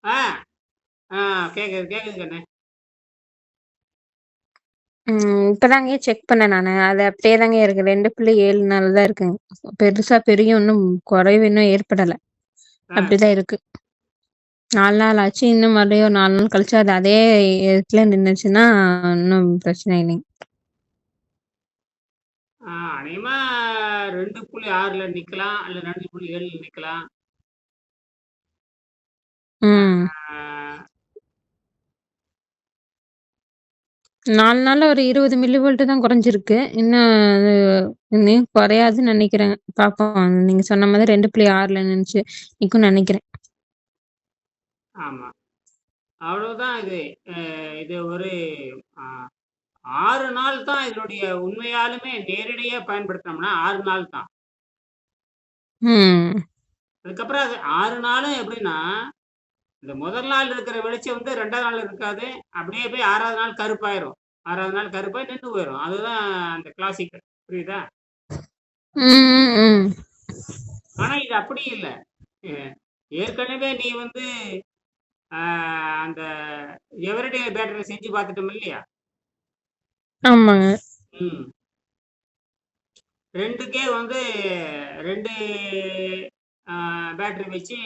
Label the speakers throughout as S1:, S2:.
S1: ஆ ஆ கேக்குது கேக்குது கண்ணு.
S2: இப்பதாங்க செக் பண்ணேன் நானு. அது அப்படியே தாங்க இருக்கு. 2.74 தான் இருக்குங்க. பெருசா பெரிய ஒண்ணும் குறைவு இன்னும் ஏற்படல. அப்படிதான் இருக்கு. 4 நாள் ஆச்சு. இன்னும் மறுபடியும் ஒரு 4 நாள் கழிச்சு அது அதே இடத்துல நின்னுச்சுன்னா, ஒண்ணும் பிரச்சனை இல்லைங்க.
S1: அநேகமா 2.6ல நிக்கலாம். இல்ல 2.7ல நிக்கலாம்.
S2: ம்.
S1: ஆ
S2: 4 நாள்ல ஒரு 20 மில்லி வோல்ட் தான் குறைஞ்சிருக்கு. இன்னும் அது இன்னும் குறையாதுன்னு நெனைக்கிறேங்க. பாப்போம். நீங்க சொன்ன மாதிரி 2.6ல நிக்கும்னு நெனைக்கிறேன்.
S1: ஆமா. அவ்வளவுதான் இது. இது ஒரு அ 6 நாள் தான் இதனுடைய உண்மையாலுமே நேரடியா பயன்படுத்தினோம்னா 6 நாள் தான்.
S2: ம்.
S1: அதுக்கப்புறம் அது 6 நாளும் எப்படின்னா, இந்த முதல் நாள் இருக்கிற வெளிச்சம் வந்து 2வது நாள் இருக்காது. அப்படியே போய் 6வது நாள் கருப்பாயிரும். 6வது நாள் கருப்பாயி நின்னு போயிரும். அதுதான் அந்த கிளாசிக். புரியுதா?
S2: ம், ம், ம்.
S1: ஆனா இது அப்படி இல்ல. எ ஏற்கனவே நீ வந்து அ அந்த எவரிடே பேட்டரி செஞ்சு பார்த்துட்டோம் இல்லையா?
S2: ஆமாங்க.
S1: ம். 2க்கே வந்து 2 பேட்டரி வச்சு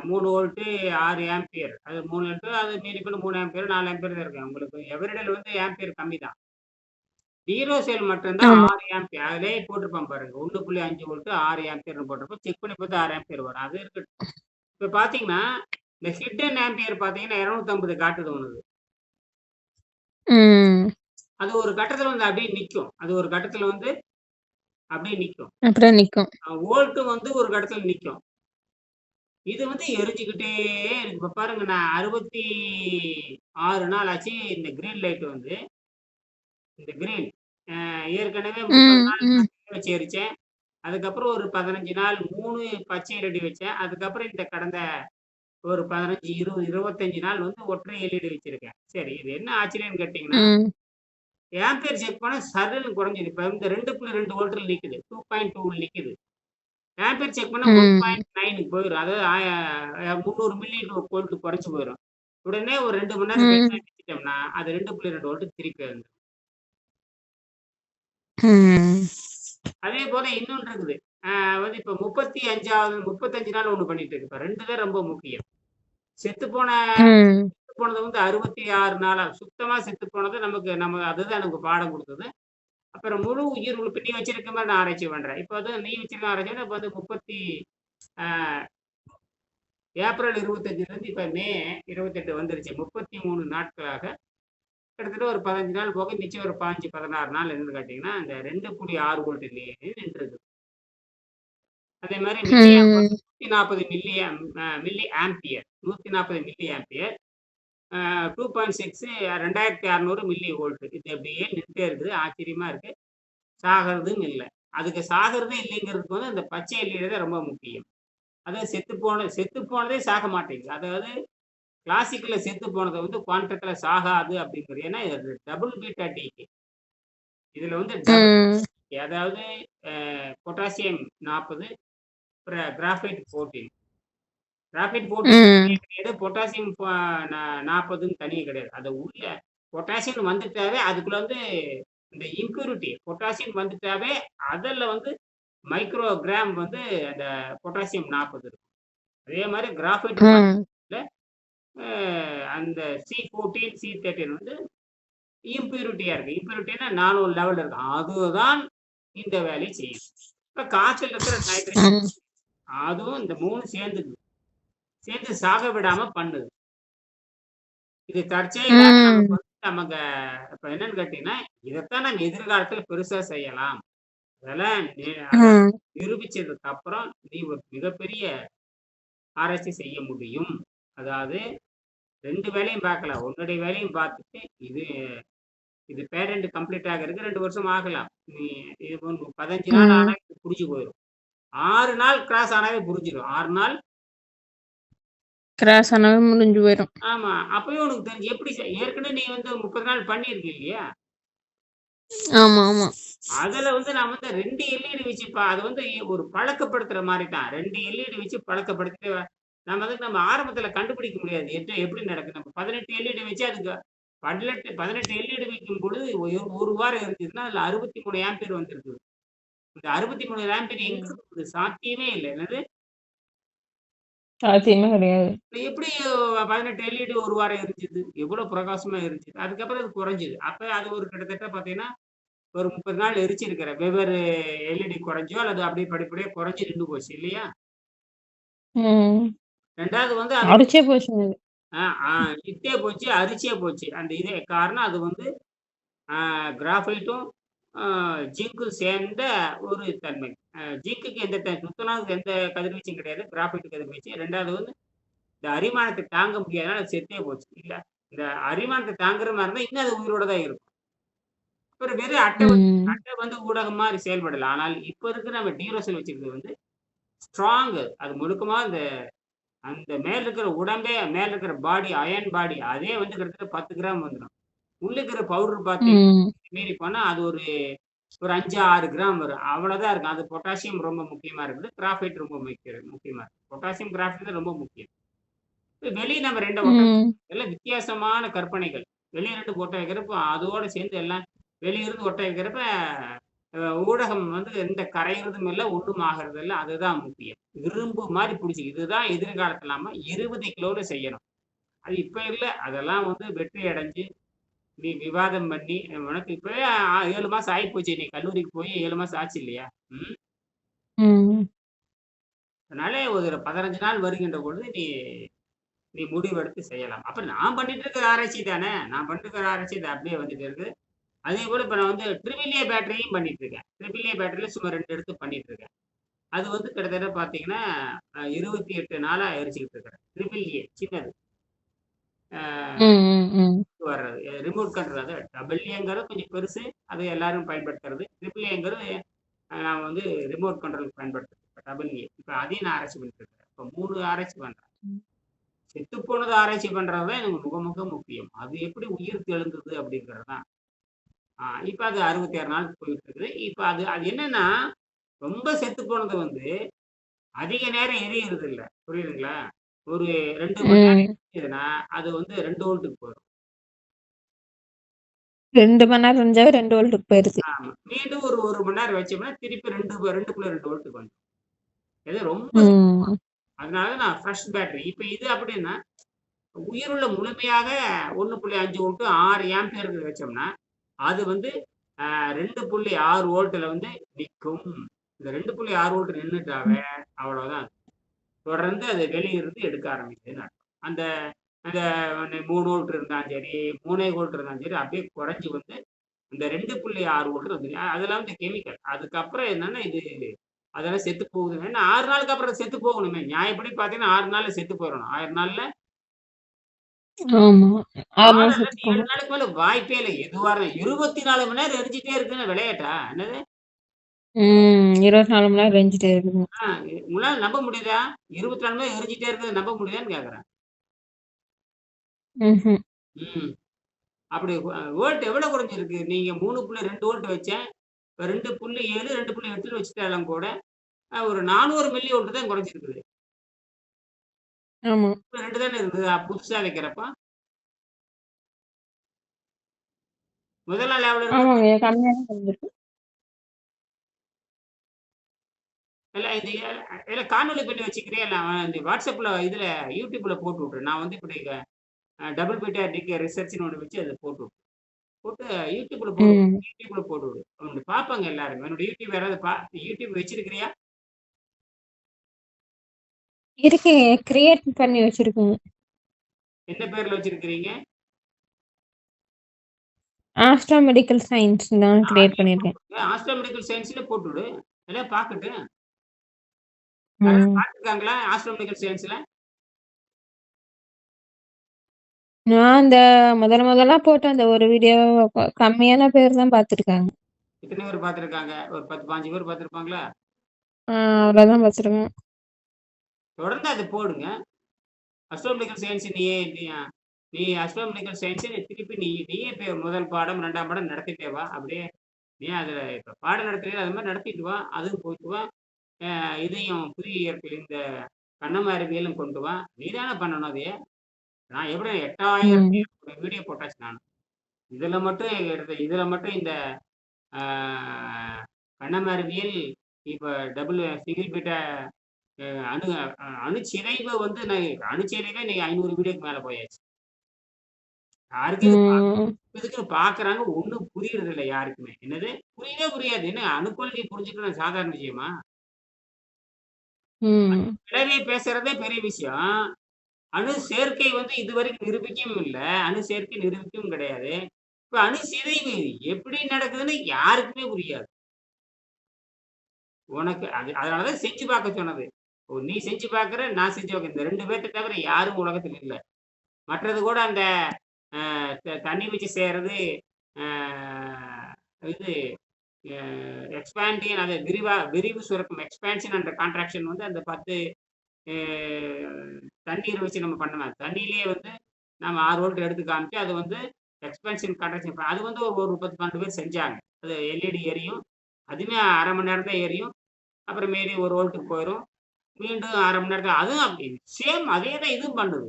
S1: 3 வோல்ட்டு 6 ஆம்பியர். அது 3 வோல்ட்டு அது மீறி கூட 3 ஆம்பியர் 4 ஆம்பியர் தான் இருக்கு. உங்களுக்கு எவரிடேல வந்து ஆம்பியர் கம்மி தான். ஜீரோ செல் மட்டும் தான்
S2: ஆமா.
S1: 6 ஆம்பியர். அதிலேயே போட்டிருப்பான் பாருங்க. 1.5 வோல்ட் 6 ஆம்பியர்னு போட்டிருப்போம். செக் பண்ணி பார்த்தா 6 ஆம்பியர் வரும். அது இருக்கட்டும். இப்ப பார்த்தீங்கன்னா, இந்த ஹிட்டன் ஆம்பியர் பார்த்தீங்கன்னா 250 காட்டுது உனக்கு.
S2: ம்.
S1: அது ஒரு கட்டத்தில வந்து அப்படியே நிக்கும். அது ஒரு கட்டத்தில வந்து அப்படியே நிக்கும்.
S2: அப்படியே நிக்கும்.
S1: வோல்ட் வந்து ஒரு கட்டத்தில நிக்கும். இது வந்து எரிஞ்சுக்கிட்டே இருக்கு. இப்ப பாருங்க நான் 66 நாள் ஆச்சு இந்த கிரீன் லைட் வந்து இந்த கிரீன் ஏற்கனவே 30
S2: ம்,
S1: நாள்
S2: ம்.
S1: வச்சு எரிச்சேன். அதுக்கப்புறம் ஒரு 15 நாள் 3 பச்சை ரெடி வச்சேன். அதுக்கப்புறம் இந்த கடந்த ஒரு 15, 20, 25 நாள் வந்து ஒற்றை எல்இடி வச்சிருக்கேன். சரி இது என்ன ஆச்சரியம்னு கேட்டீங்கன்னா,
S2: ம்.
S1: ஆம்பியர் செக் பண்ணா சர்ருன்னு குறைஞ்சது. இப்ப இந்த 2.2 வோல்ட்ல நிக்குது. 2.2ல நிக்குது. ஆம்பியர் செக் பண்ணா
S2: ம்.
S1: 1.9க்கு போயிரும். அதாவது 300 மில்லி வோல்ட் குறைஞ்சு போயிரும். உடனே ஒரு 2 மணி நேரம் கழிச்சு
S2: ம்.
S1: வச்சுட்டோம்னா, அது 2.2 வோல்ட் திருப்பி வந்துரும்.
S2: ம்.
S1: அதே போல இன்னொன்று இருக்குது. வந்து இப்ப 35 நாள் ஒண்ணு பண்ணிட்டு இருக்கு. இப்ப 2 தான் ரொம்ப முக்கியம். செத்துப்போன
S2: ம்.
S1: செத்து போனது வந்து 66 நாளா சுத்தமா செத்து போனது நம்ம அதுதான் எனக்கு பாடம் குடுத்தது. அப்புறம் முழு உயிர் உறுப்பு நீ வச்சிருக்க மாரி நான் ஆராய்ச்சி பண்றேன். இப்ப வந்து நீ வச்சிருக்க ஆராய்ச்சி இப்ப வந்து அ ஏப்ரல் 25லேருந்து இப்ப மே 28 வந்துருச்சு. 33 நாட்களாக கிட்டத்தட்ட ஒரு 15 நாள் போக மிச்சம் ஒரு 15, 16 நாள் என்னன்னு கேட்டீங்கன்னா, அந்த 2.6 வோல்ட்லயே நின்றுது. அதே மாரி மில்லி ஆம்ப் வந்து
S2: ம்.
S1: 140 milli ampere 140 milli ampere. 2.6 2600 milli volt. இது அப்படியே நின்னுட்டே இருக்குது. ஆச்சரியமா இருக்கு. சாகறதும் இல்ல. அதுக்கு சாகறதே இல்லைங்கிறதுக்கு வந்து அந்த பச்சை எல்இடி தான் ரொம்ப முக்கியம். அதாவது செத்து போனதே சாக மாட்டேங்குது. அதாவது கிளாசிக்கல்ல செத்து போனது வந்து குவாண்டத்துல சாகாது அப்படிங்கிறது. ஏன்னா இது டபுள் பீட்டா டிகே. இதுல வந்து டபுள்
S2: ம்.
S1: அதாவது பொட்டாசியம் 40 கிராஃபைட் 14. கிராஃபைட் 14
S2: ம்.
S1: தனியே கிடையாது. பொட்டாசியம் 40ன்னு தனியே கிடையாது. அது உள்ள பொட்டாசியம் வந்துட்டாவே அதுக்குள்ள வந்து இந்த இம்பியூரிட்டி பொட்டாசியம் வந்துட்டாவே அதுல வந்து மைக்ரோ கிராம் வந்து அந்த பொட்டாசியம் 40 இருக்கும். அதே மாரி கிராஃபைட்
S2: ம்.
S1: 14ல அந்த C14, C13 வந்து இம்பியூரிட்டியா இருக்கு. இம்பியூரிட்டினா 4 லெவல் இருக்கு. அதுதான் இந்த வேலைய செய்யும். இப்ப காய்ச்சல் இருக்கிற நைட்ரஜன்
S2: ம்.
S1: அதுவும் இந்த 3 சேர்ந்து சாக விடாம பண்ணுது. இது தற்செயலாக
S2: ம்.
S1: நமக்கு இப்ப என்னன்னு கேட்டீங்கன்னா, இதத்தான் நம்ம எதிர்காலத்துல பெருசா செய்யலாம். அதெல்லாம்
S2: ம்.
S1: நிரூபிச்சதுக்கு அப்புறம் நீ ஒரு மிகப்பெரிய ஆராய்ச்சி செய்ய முடியும். அதாவது 2 வேலையும் பார்க்கலாம். உன்னுடைய வேலையும் பார்த்துட்டு இது இது பேடன்ட் கம்ப்ளீட் ஆகறதுக்கு 2 வருஷம் ஆகலாம். நீ இது 15 நாள் ஆனா
S2: ம்.
S1: இது புரிஞ்சு போயிரும். 6 நாள் கிராஸ் ஆனாவே புரிஞ்சிரும். 6 நாள்
S2: கிராஸ் ஆனாவே முடிஞ்சு போயிரும்.
S1: ஆமா. அப்பவே உனக்கு தெரிஞ்சு எப்படி ஏற்கனவே நீ வந்து 30 நாள் பண்ணியிருக்க இல்லையா?
S2: ஆமா, ஆமா.
S1: அதுல வந்து நான் வந்து 2 எல்இடி வச்சு அது வந்து ஒரு பழக்கப்படுத்துற மாரி தான். 2 எல்இடி வச்சு பழக்கப்படுத்திட்டு நம்ம ஆரம்பத்துல கண்டுபிடிக்க முடியாது. எப்படி நடக்குது. நம்ம 18 எல்இடி வச்சு அதுக்கு 18 எல்இடி வைக்கும் பொழுது ஒரு வாரம் இருந்துச்சுன்னா, அதுல 63 ஆம்பியர் வந்திருக்குது. இந்த 63 ஆம்பியர் எங்க
S2: ம்.
S1: இருக்குது? சாத்தியமே இல்ல. என்னது?
S2: சாத்தியமே கிடையாது.
S1: எப்படி 18 எல்இடி ஒரு வாரம் எரிஞ்சுது? எவ்வளவு பிரகாசமா எரிஞ்சுது. அதுக்கப்புறம் அது குறைஞ்சுது. அப்ப அது ஒரு கிட்டத்தட்ட பார்த்தீங்கன்னா, ஒரு 30 நாள் எரிச்சிருக்கிற வெவ்வேறு எல்இடி குறைஞ்சோ அல்லது அப்படியே படிப்படியா குறைஞ்சு நின்னு போச்சு இல்லையா?
S2: ம்.
S1: 2வது வந்து அது
S2: அடிச்சே போச்சுங்க அது.
S1: ஆ, ஆ இத்தே போச்சு, அரிச்சே போச்சு. அந்த இதே காரணம் அது வந்து கிராஃபைட்டும், ஜிங்க்கும் சேர்ந்த ஒரு தன்மை. ஜிங்க்குக்கு எந்த துத்தநாகத்துக்கு எந்த கதிர்வீச்சும் கிடையாது. கிராஃபைட் கதிர்வீச்சு. 2வது வந்து இந்த அரிமானத்த தாங்க முடியாதனால அது செத்தே போச்சு. இல்ல, இந்த அரிமானத்த தாங்குற மாரி இருந்தா இன்னும் அது உயிரோட தான் இருக்கும். அப்புறம் வெறும்
S2: ம்.
S1: அட்டை வந்து ஊடகம் மாரி செயல்படல. ஆனால் இப்ப இருக்கிற நம்ம டியூரசெல் வச்சிருக்கிறது வந்து ஸ்ட்ராங். அது முழுக்கமா அந்த அந்த மேல இருக்கிற உடம்பே மேல இருக்கிற பாடி அயர்ன் பாடி அதே வந்து கிட்டத்தட்ட 10 கிராம் வந்துரும். உள்ள இருக்கிற பவுடர் பார்த்தீங்கன்னா,
S2: ம்.
S1: மீறி போனா அது ஒரு ஒரு 5, 6 கிராம் வரும். அவ்வளோதான் இருக்கும். அது பொட்டாசியம் ரொம்ப முக்கியமா இருக்குது. கிராஃபைட் ரொம்ப முக்கியமா இருக்கு. பொட்டாசியம், கிராஃபைட் தான் ரொம்ப முக்கியம். வெளிய நம்ம 2 ஒட்ட
S2: ம்.
S1: எல்லாம் வித்தியாசமான கற்பனைகள். வெளிய 2 ஒட்ட வைக்கிறப்ப அதோட சேர்ந்து எல்லாம் வெளிய இருந்து ஒட்ட வைக்கிறப்ப, ஊடகம் வந்து எந்த கரையிறதும் இல்ல, ஒண்ணும் ஆகுறது இல்ல. அதுதான் முக்கியம். இரும்பு மாரி புடிச்சு இதுதான் எதிர்காலத்துல நாம 20 கிலோல செய்யணும். அது இப்ப இல்ல. அதெல்லாம் வந்து வெற்றி அடைஞ்சு, நீ விவாதம் பண்ணி உனக்கு இப்பவே 7 மாசம் ஆயிப்போச்சு. நீ கல்லூரிக்கு போய் 7 மாசம் ஆச்சு இல்லையா? ம்.
S2: ம்.
S1: அதனால ஒரு 15 நாள் வருகின்ற பொழுது நீ நீ முடிவெடுத்து செய்யலாம். அப்ப நான் பண்ணிட்டு இருக்கிற ஆராய்ச்சி தானே! நான் பண்ணிட்டு இருக்கிற ஆராய்ச்சி இது அப்படியே வந்துட்டு இருக்கு. அதேபோல இப்ப நான் வந்து ட்ரிபிள் ஏ பேட்டரியும் பண்ணிட்டு இருக்கேன். ட்ரிபிள் ஏ பேட்டரில சும்மா 2 எடுத்து பண்ணிட்டு இருக்கேன். அது வந்து கிட்டத்தட்ட பார்த்தீங்கன்னா, 28 நாளா எரிச்சுக்கிட்டு இருக்கிறேன். ட்ரிபிள் ஏ சின்னது.
S2: ம்.
S1: அ
S2: ம். ம்.
S1: வர்றது. ரிமோட் கண்ட்ரோல் அது டபுள் ஏங்கிறது கொஞ்சம் பெருசு. அது எல்லாரும் பயன்படுத்துறது. ட்ரிபிள் ஏங்கிறது நான் வந்து ரிமோட் கண்ட்ரோலுக்கு பயன்படுத்துறது. இப்ப டபுள் ஏ. இப்ப அதையும் நான் ஆராய்ச்சி பண்ணிட்டு இருக்கிறேன். இப்ப 3 ஆராய்ச்சி பண்றேன்.
S2: ம்.
S1: செத்துப்போனத ஆராய்ச்சி பண்றது தான் எனக்கு முக்கியம். அது எப்படி உயிர் தெழுந்தது அப்படிங்கிறது தான். இப்ப அது 66 நாளுக்கு போயிட்டு இருக்குது. இப்ப அது அது என்னன்னா, ரொம்ப செத்து போனது வந்து அதிக நேரம் எரியிறது இல்ல. புரியுதுங்களா? ஒரு 2 மணி நேரம்
S2: ம்.
S1: எரியுதுன்னா, அது வந்து 2 வோல்ட்டுக்கு போயிரும்.
S2: 2 மணி நேரம் செஞ்சாவே 2 வோல்ட்டுக்கு போயிருது.
S1: ஆமா. மீண்டும் ஒரு 1 மணி நேரம் வச்சோம்னா, திருப்பி 2.2 வோல்ட்டுக்கு வந்துரும். இது ரொம்ப
S2: ம்.
S1: அதனால நான் ஃப்ரெஷ் பேட்டரி. இப்ப இது அப்படின்னா, உயிருள்ள முழுமையாக 1.5 வோல்ட் 6 ஆம்பியருக்கு வச்சோம்னா, அது வந்து 2.6 வோல்ட்ல வந்து நிக்கும். இந்த 2.6 வோல்ட் நின்னுட்டாவே அவ்வளோதான். தொடர்ந்து அது வெளிய இருந்து எடுக்க ஆரம்பிக்குதுன்னு அர்த்தம். அந்த அந்த 3 வோல்ட் இருந்தாலும் சரி, 3 வோல்ட் இருந்தாலும் சரி, அப்படியே குறைஞ்சு வந்து இந்த 2.6 வோல்ட் வந்து அதெல்லாம் வந்து கெமிக்கல். அதுக்கப்புறம் என்னன்னா இது அதெல்லாம் செத்து போகுது. ஏன்னா 6 நாளுக்கு அப்புறம் செத்து போகணுமே. நியாயப்படி பார்த்தீங்கன்னா 6 நாள்ல செத்து போயிறணும். 1000 நாள்ல
S2: ஆமா. 6
S1: 6
S2: நாள்
S1: அல்லது
S2: செத்து
S1: 7
S2: போகும்.
S1: நாளுக்கு மேல வாய்ப்பே இல்ல. எதுவா இருந்தாலும் 24 மணி நேரம் எரிஞ்சுட்டே இருக்குன்னு விளையாட்டா? என்னது?
S2: 24 மணி நேரம் எரிஞ்சுட்டே இருக்குங்க.
S1: ஆ உங்களால நம்ப முடியுதா? 24 மணி நேரம் எரிஞ்சுட்டே இருக்கிறத நம்ப முடியுதான்னு கேட்கிறேன்.
S2: ம்ஹ்ம்.
S1: ம். அப்படி வோல்ட் எவ்வளோ குறைஞ்சிருக்கு? நீங்க 3.2 வோல்ட் வச்சேன். இப்ப 2.7, 2.8ன்னு வச்சுட்டாலும் கூட, ஒரு 400 மில்லி வோல்ட் தான் குறைஞ்சிருக்குது.
S2: ஆமா.
S1: இப்ப 2 தானே இருந்தது புதுசா வைக்கிறப்ப. முதல் நாள் எவ்வளோ இருந்தது?
S2: ஆமாங்க. கம்மியா தான் குறைஞ்சிருக்கு.
S1: இல்ல இது இல்ல காணொளி பண்ணி வச்சுக்கிறியா? இல்ல இந்த WhatsAppல இதுல YouTubeல போட்டு விட்டுரு. நான் வந்து இப்படி டபுள் பீட்டா டிகே ரிசர்ச்ன்னு ஒண்ணு வச்சு அத போட்டு விட்டுரு. போட்டு YouTubeல போடு.
S2: ம்.
S1: YouTubeல போட்டு விடு. அவங்க பார்ப்பாங்க எல்லாருமே. என்னோட YouTube யாராவது YouTube வச்சிருக்கிறியா?
S2: இருக்குங்க. கிரியேட் பண்ணி வச்சிருக்கேங்க.
S1: எந்த பேர்ல வச்சிருக்கிறீங்க?
S2: ஆஸ்ட்ரோ மெடிக்கல் சயின்ஸ் தான் கிரியேட்
S1: அதையும்
S2: பண்ணியிருக்கேன்.
S1: போட்டு ஆஸ்ட்ரோ மெடிக்கல் சயன்ஸ்ல போட்டு விடு. எல்லாம் பார்க்கட்டும். யாராவது
S2: ம்.
S1: பார்த்துருக்காங்களா? ஆஸ்ட்ரோ மெடிக்கல் சயன்ஸ்ல?
S2: நான் இந்த முதலா போட்ட அந்த ஒரு வீடியோ கம்மியான பேர் தான் பார்த்துருக்காங்க.
S1: எத்தன பேர் பார்த்துருக்காங்க? ஒரு 10, 15 பேர் பார்த்துருப்பாங்களா?
S2: அவ்வளோதான் பார்த்துருக்கேன்.
S1: தொடர்ந்து அத போடுங்க. அஸ்ட்ரோமெடிக்கல் சயன்ஸ் நீ அஸ்ட்ரோமெடிக்கல் சயன்ஸ் திருப்பி நீயே முதல் பாடம், 2ஆம் பாடம் நடத்திட்டே வா. அப்படியே நீ அதுல இப்ப பாடம் நடத்துறீல அது மாரி நடத்திட்டு வா. அதுவும் போயிட்டு வா. இதையும் புதிய இயற்பியல் இந்த கண்ணம அறிவியலும் கொண்டு வா. நீ தானே பண்ணணும் அதையே. நான் எப்படி 8000 வீடியோ போட்டாச்சு நான். இதுல மட்டும் இதுல மட்டும் இந்த கண்ணம அறிவியல் இப்ப டபுள் சிங்கிள் பீட்டா அணு அணுச்சிதைவை வந்து அணுச்சிதைவே நீங்க 500 வீடியோக்கு மேல போயாச்சு. யாருக்கு இதுக்கு பாக்குறாங்க, ஒண்ணும் புரியுறது இல்லை யாருக்குமே. என்னது புரியவே புரியாது. என்ன அணுக்கொள் நீ புரிஞ்சுக்கணும் சாதாரண விஷயமா? விளைவே பேசுறதே பெரிய விஷயம். அணு சேர்க்கை வந்து இதுவரைக்கும் நிரூபிக்கவும் இல்லை, அணு சேர்க்கை நிரூபிக்கவும் கிடையாது. இப்ப அணு சிதைவு எப்படி நடக்குதுன்னு யாருக்குமே புரியாது. உனக்கு அதனாலதான் செஞ்சு பார்க்க சொன்னது. நீ செஞ்சு பார்க்கற, நான் செஞ்சு பார்க்க. இந்த 2 பேர்த்த தவிர யாரும் உலகத்தில் இல்லை. மற்றது கூட அந்த தண்ணி வச்சு செய்யறது இது எக்ஸ்பாண்டியன், அது விரிவு சுரக்கும் எக்ஸ்பான்ஷன் அண்ட் கான்ட்ராக்ஷன் வந்து அந்த 10 தண்ணீர் வச்சு நம்ம பண்ணலாம். தண்ணியிலேயே வந்து நம்ம 6 வோல்ட் எடுத்து காமிச்சு அது வந்து எக்ஸ்பான்ஷன் கான்ட்ராக்ஷன் அது வந்து ஒரு 10-12 பேர் செஞ்சாங்க. அது எல்இடி எரியும், அதுவுமே 1/2 மணி நேரம் தான் எரியும். அப்புறம் மீறி 1 வோல்ட்டுக்கு போயிடும், மீண்டும் 1/2 மணி நேரத்தில். அதுவும் அப்படி சேம் அதே தான் இதுவும் பண்ணுது.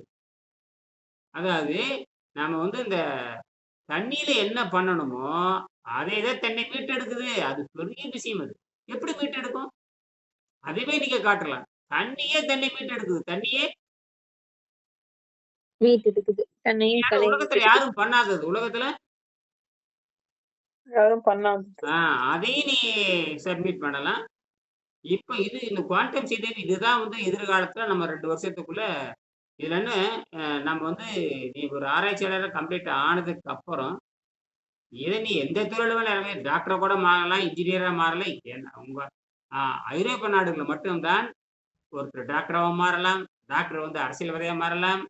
S1: அதாவது நம்ம வந்து இந்த தண்ணியில என்ன பண்ணணுமோ அதே தான் தண்ணி மீட்டெடுக்குது. அது பெரிய விஷயம். அது எப்படி மீட்டெடுக்கும்? அதுவே நீங்க காட்டலாம். தண்ணியே தண்ணி மீட்டெடுக்குது. தண்ணியே
S2: மீட்டெடுக்குது.
S1: உலகத்துல யாரும் பண்ணாதது. உலகத்துல
S2: யாரும் பண்ணாது.
S1: அதையும் நீ சப்மிட் பண்ணலாம். இப்ப இது இந்த குவாண்டம் சிதைவு இதுதான் வந்து எதிர்காலத்துல நம்ம 2 வருஷத்துக்குள்ள இதுல என்ன நம்ம வந்து நீ ஒரு ஆராய்ச்சியாளர் கம்ப்ளீட் ஆனதுக்கு அப்புறம் இதை நீ எந்த துறையில வேணா டாக்டரை கூட மாறலாம், இன்ஜினியரா மாறலாம். உங்க ஐரோப்பிய நாடுகளில் மட்டும்தான் ஒருத்தர் டாக்டராகவும் மாறலாம், டாக்டர் வந்து அரசியல்வாதியா மாறலாம்,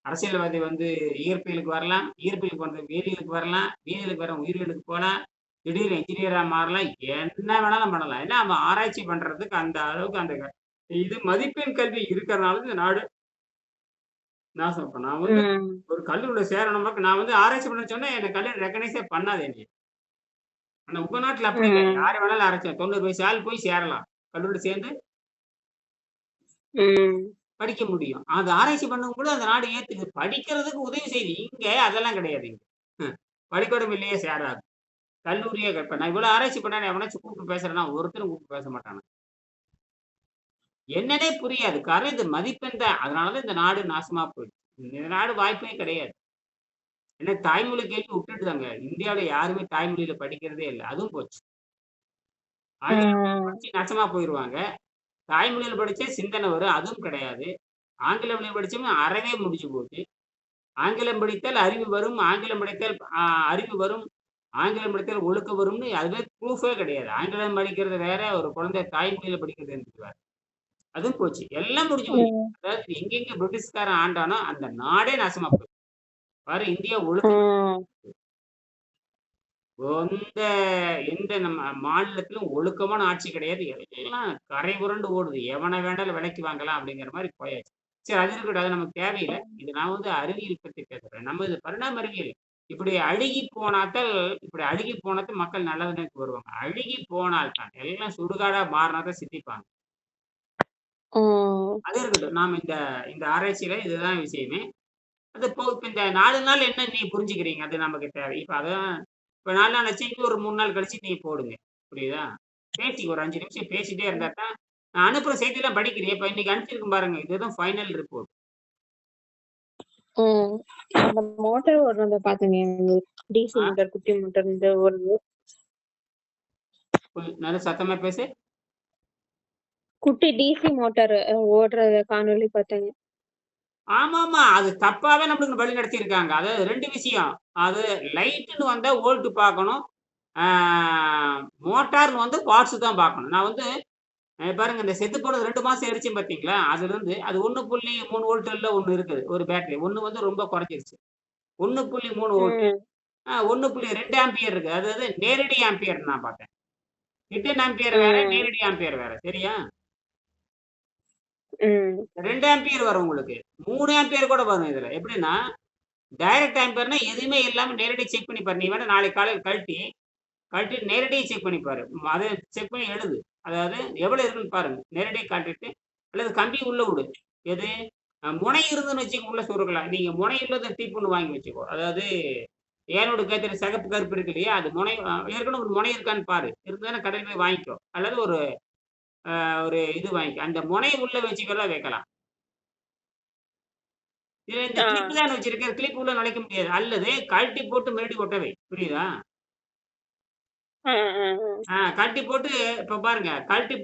S1: அரசியல்வாதி வந்து இயற்பியலுக்கு வரலாம், இயற்பியலுக்கு வந்து வேதியியலுக்கு வரலாம், வேதியியலுக்கு வர உயிரியலுக்கு போகலாம், திடீர்னு இன்ஜினியரா மாறலாம். என்ன வேணாலும் பண்ணலாம். ஏன்னா அவன் ஆராய்ச்சி பண்றதுக்கு அந்த அளவுக்கு அந்த இது மதிப்பெண் கல்வி இருக்கிறதுனால இந்த நாடு நாசம். இப்ப நான் வந்து ஒரு கல்லூரியில சேரணுமா, நான் வந்து ஆராய்ச்சி பண்ண சொன்னா எனக்கு கல்லூரி ரெகனைஸே பண்ணாது என்னைய. ஆனா உங்க நாட்டுல அப்படி இல்லை. யாரு வேணாலும் ஆராய்ச்சி 90 வயசு ஆள் போய் சேரலாம், கல்லூரியில சேர்ந்து படிக்க முடியும். அது ஆராய்ச்சி பண்ணும் கூட அந்த நாடு ஏத்துக்கு படிக்கிறதுக்கு உதவி செய்யுது. இங்க அதெல்லாம் கிடையாது. இங்க படிக்கணும் இல்லையே சேராது. கல்லூரியே இப்ப நான் இவ்வளவு ஆராய்ச்சி பண்ண எவனாச்சும் கூப்பிட்டு பேசுறேன்னா ஒருத்தரும் கூப்பிட்டு பேச மாட்டானு. என்னன்னே புரியாது. காரணம் இது மதிப்பெண் தான். அதனாலதான் இந்த நாடு நாசமா போயிடுச்சு. இந்த நாடு வாய்ப்பே கிடையாது. ஏன்னா தாய்மொழி கேள்வி விட்டுட்டுதாங்க. இந்தியாவில யாருமே தாய்மொழியில படிக்கிறதே இல்லை. அதுவும் போச்சு. நாசமா போயிருவாங்க. தாய்மொழியில் படிச்சே சிந்தனை வரும், அதுவும் கிடையாது. ஆங்கில மொழி படிச்சவங்க அறவே முடிஞ்சு போச்சு. ஆங்கிலம் படித்தால் அறிவு வரும், ஆங்கிலம் படித்தால் அறிவு வரும், ஆங்கிலம் படித்தால் ஒழுக்க வரும்னு அதுவே ப்ரூஃபே கிடையாது. ஆங்கிலம் படிக்கிறது வேற, ஒரு குழந்தை தாய்மொழியில படிக்கிறது வேற. அதுவும் போச்சு. எல்லாம் முடிஞ்சு போச்சு. அதாவது எங்கெங்க பிரிட்டிஷ்காரன் ஆண்டானோ அந்த நாடே நாசமா போச்சு. பாரு இந்தியா ஒழுக்கம் எந்த நம்ம மாநிலத்திலும் ஒழுக்கமான ஆட்சி கிடையாது. எல்லாம் கரை புரண்டு ஓடுது. எவனை வேண்டாலும் விலைக்கு வாங்கலாம் அப்படிங்கிற மாதிரி போயாச்சு. சரி, அது இருக்கட்டும், அது நமக்கு தேவையில்லை. இது நான் வந்து அறிவியல் பற்றி பேசுறேன். நம்ம இது பரிணாம அறிவியல். இப்படி அழுகி போனாத்தான் மக்கள் நல்லதுக்கு வருவாங்க. அழுகி போனால் தான் எல்லாம் சுடுகாடா மாறினாதான் சித்திப்பாங்க. அது இருக்கட்டும். நாம இந்த ஆராய்ச்சியில இதுதான் விஷயமே. அது இப்ப இந்த 4 நாள் என்ன நீ புரிஞ்சுக்கிறீங்க, அது நமக்கு தேவை. இப்ப அதான் இப்ப 4 நாள் வச்சுட்டு ஒரு 3 நாள் கழிச்சு நீ போடுங்க. புரியுதா? பேசி ஒரு 5 நிமிஷம் பேசிட்டே இருந்தா தான் நான் அனுப்புற செய்தியெல்லாம் படிக்கிறேன். இப்ப இன்னைக்கு அனுப்பிச்சிருக்கும் பாருங்க, இதுதான் ஃபைனல் ரிப்போர்ட்.
S2: அந்த மோட்டார் ஓடுறத பாத்தீங்க, டிசி மோட்டார், குட்டி மோட்டார் இந்த ஓடுது.
S1: நல்ல சத்தமா பேசு.
S2: குட்டி டிசி மோட்டார் ஓடுறத காணொலி பார்த்தேங்க.
S1: ஆமாமா, அது தப்பாவே நம்மளுக்கு வழி நடத்தி இருக்காங்க. அதாவது 2 விஷயம். அது லைட்டுன்னு வந்தா வோல்ட் பார்க்கணும், மோட்டார்னு வந்து வாட்ஸ் தான் பார்க்கணும். நான் வந்து பாருங்க, இந்த செத்து போனது 2 மாசம் ஆயிடுச்சு பார்த்தீங்களா? அதுல இருந்து அது 1.3 வோல்ட்ல ஒண்ணு இருக்குது, ஒரு பேட்டரி. ஒண்ணு வந்து ரொம்ப குறைஞ்சிருச்சு. 1.3 வோல்ட், 1.2 ஆம்பியர் இருக்கு. அதாவது நேரடி ஆம்பியர் நான் பார்த்தேன். ஹிடன் ஆம்பியர் வேற, நேரடி ஆம்பியர் வேற. சரியா? 2 ஆம்பியர் வரும் உங்களுக்கு, 3 ஆம்பியர் கூட வரும். இதுல எப்படின்னா டைரக்ட் ஆம்பியர்னா எதுவுமே இல்லாம நேரடி செக் பண்ணி பாரு. நீ வேணா நாளைக்கு காலையில் கழட்டி நேரடியாக செக் பண்ணி பாரு. அதை செக் பண்ணி எழுது. அதாவது எவ்வளவு இருக்குன்னு பாருங்க. நேரடியாக காட்டிட்டு அல்லது கம்பி உள்ள விடு. எது முனை இருந்துன்னு வச்சுக்க உள்ள சொருகலாம். நீங்க முனை இல்லாத டீப் ஒன்று வாங்கி வச்சுக்கோ. அதாவது ஏனோடு கேத்திர சிகப்பு கருப்பு இருக்கு இல்லையா? அது முனை ஏற்கனவே ஒரு முனை இருக்கான்னு பாரு. இருந்தாலும் கடையில் போய் வாங்கிக்கோ. அல்லது ஒரு ஒரு இது வாங்கிக்கோ. அந்த முனை உள்ள வச்சுக்கலாம் வைக்கலாம். இதுல இந்த கிளிப் தான் வச்சிருக்கேன். கிளிப் உள்ள நுழைக்க முடியாது. அல்லது கழட்டி போட்டு மறுபடியும் ஒட்டவை. புரியுதா? கழட்டி போட்டு இப்ப பாருங்க. கழட்டி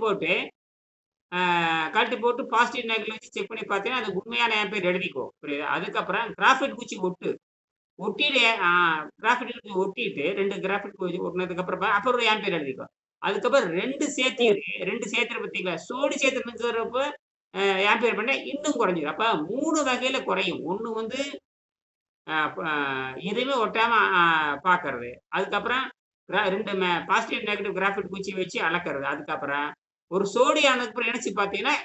S1: போட்டு பாசிட்டிவ் நெகட்டிவ் வச்சு செக் பண்ணி பார்த்தீங்கன்னா, அது உண்மையான ஆம்பியர் எழுதிக்கோ. புரியுதா? அதுக்கப்புறம் கிராஃபைட் குச்சி ஒட்டு. ஒட்டிட்டு கிராஃபைட் குச்சி ஒட்டிட்டு 2 கிராஃபைட் குச்சி ஒட்டினதுக்கு அப்புறம் ஒரு ஆம்பியர் எழுதிக்கோ. அதுக்கப்புறம் 2 சேர்த்து பார்த்தீங்களா? சோடி சேர்த்துறப்ப ஆம்பியர் பண்ணா இன்னும் குறைஞ்சிரும். அப்ப 3 வகையில குறையும். ஒண்ணு வந்து எதுவுமே ஒட்டாம பார்க்கறது. அதுக்கப்புறம் 2 பாசிட்டிவ் நெகட்டிவ் கிராஃபைட் குச்சி வச்சு அளக்கிறது. அதுக்கப்புறம் ஒரு சோடி ஆனதுக்கு இணைச்சு பார்த்தீங்கன்னா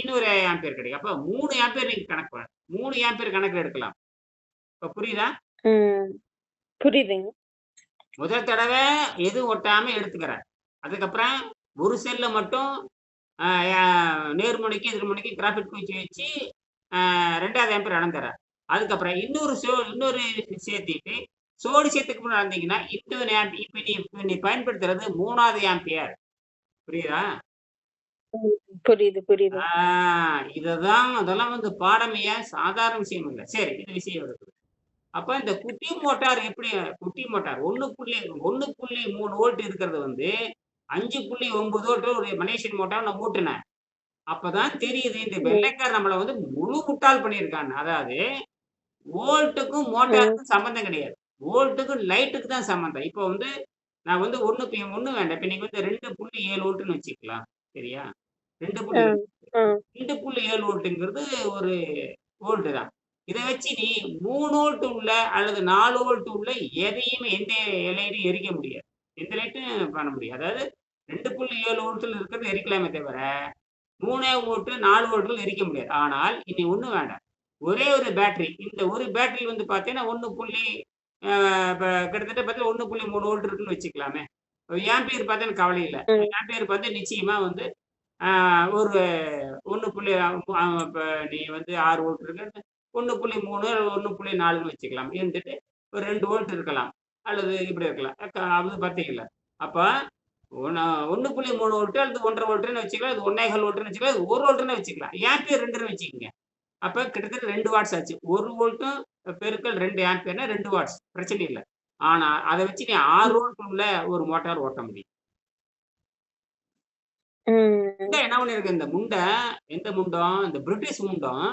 S1: இன்னொரு ஆம்பியர் கிடைக்கும். அப்ப 3 ஆம்பியர் நீங்க கணக்கு பண்ணணும். 3 ஆம்பியர் கணக்கில் எடுக்கலாம். இப்ப புரியுதா?
S2: புரியுதுங்க.
S1: முதல் தடவை எதுவும் ஒட்டாம எடுத்துக்கிறேன். அதுக்கப்புறம் ஒரு செல்ல மட்டும் நேர்முனைக்கு எதிர்முனைக்கு கிராஃபைட் குச்சி வச்சு 2வது ஆம்பியர் அளந்துறேன். அதுக்கப்புறம் இன்னொரு சேர்த்திட்டு சோடி சேர்த்துக்கு முன்னாடி அளந்தீங்கன்னா இன்னொரு இப்ப நீ பயன்படுத்துறது 3வது ஆம்பியர். புரியுதா?
S2: புரியுது.
S1: அதெல்லாம் வந்து பாடமையா சாதாரண விஷயம் இல்லை. சரி, இது விஷயம் இருக்குது. அப்ப இந்த குட்டி மோட்டார் எப்படி குட்டி மோட்டார் 1.3 வோல்ட் இருக்கிறது வந்து 5.9 வோல்ட் ஒரு மலேசியன் மோட்டார் நான் மூட்டினேன். அப்பதான் தெரியுது இந்த வெள்ளைக்கார் நம்மளை வந்து முழு முட்டாள் பண்ணியிருக்காங்க. அதாவது வோல்ட்டுக்கும் மோட்டாருக்கும் சம்பந்தம் கிடையாது. வோல்ட்டுக்கும் லைட்டுக்கு தான் சம்பந்தம். இப்போ வந்து நான் வந்து ஒண்ணு வேண்டாம். இப்ப நீங்க வந்து 2.7 வோல்ட்னு வச்சுக்கலாம். சரியா? 2.7 வோல்ட்டுங்கிறது ஒரு வோல்ட் தான். இதை வச்சு நீ 3 வோல்ட் உள்ள அல்லது 4 வோல்ட் உள்ள எதையுமே எந்த லைட்டும் எரிக்க முடியாது. எந்த லைட்டும் பண்ண முடியாது. அதாவது 2.7 வோல்ட்ல இருக்கிறது எரிக்கலாமே தவிர 3 வோல்ட் 4 வோல்ட்ல எரிக்க முடியாது. ஆனால் இனி ஒண்ணு வேண்டாம். ஒரே ஒரு பேட்டரி. இந்த ஒரு பேட்டரி வந்து பார்த்தீங்கன்னா கிட்டத்தட்ட பார்த்தா 1.3 வோல்ட் இருக்குன்னு வச்சுக்கலாமே. ஆம்பியர் பார்த்தா கவலை இல்லை. ஆம்பியர் பார்த்து நிச்சயமா வந்து ஒரு 1. நீ வந்து 6 வோல்ட் இருக்கு 1.3 1.4ன்னு வச்சுக்கலாம். இருந்துட்டு ஒரு 2 வோல்ட் இருக்கலாம். அல்லது இப்படி இருக்கலாம். அது பார்த்தீங்களா? அப்ப 1.3 வோல்ட் அல்லது 1.5 வோல்ட்னு வச்சுக்கலாம். அது 1.5 வோல்ட்னு வச்சுக்கலாம். அது 1 வோல்ட்னு வச்சுக்கலாம். ஆம்பியர் 2ன்னு வச்சுக்கோங்க. அப்ப கிட்டத்தட்ட 2 வாட்ஸ் ஆச்சு. 1 வோல்ட்டும் பெருக்கல் 2 ஆம்பியர்னா 2 வாட்ஸ். பிரச்சனை இல்லை. ஆனா அதை வச்சு நீ 6 வோல்ட் உள்ள ஒரு மோட்டார் ஓட்ட முடியும். என்ன பண்ணிருக்கு இந்த எந்த முண்டம் இந்த பிரிட்டிஷ் முண்டம்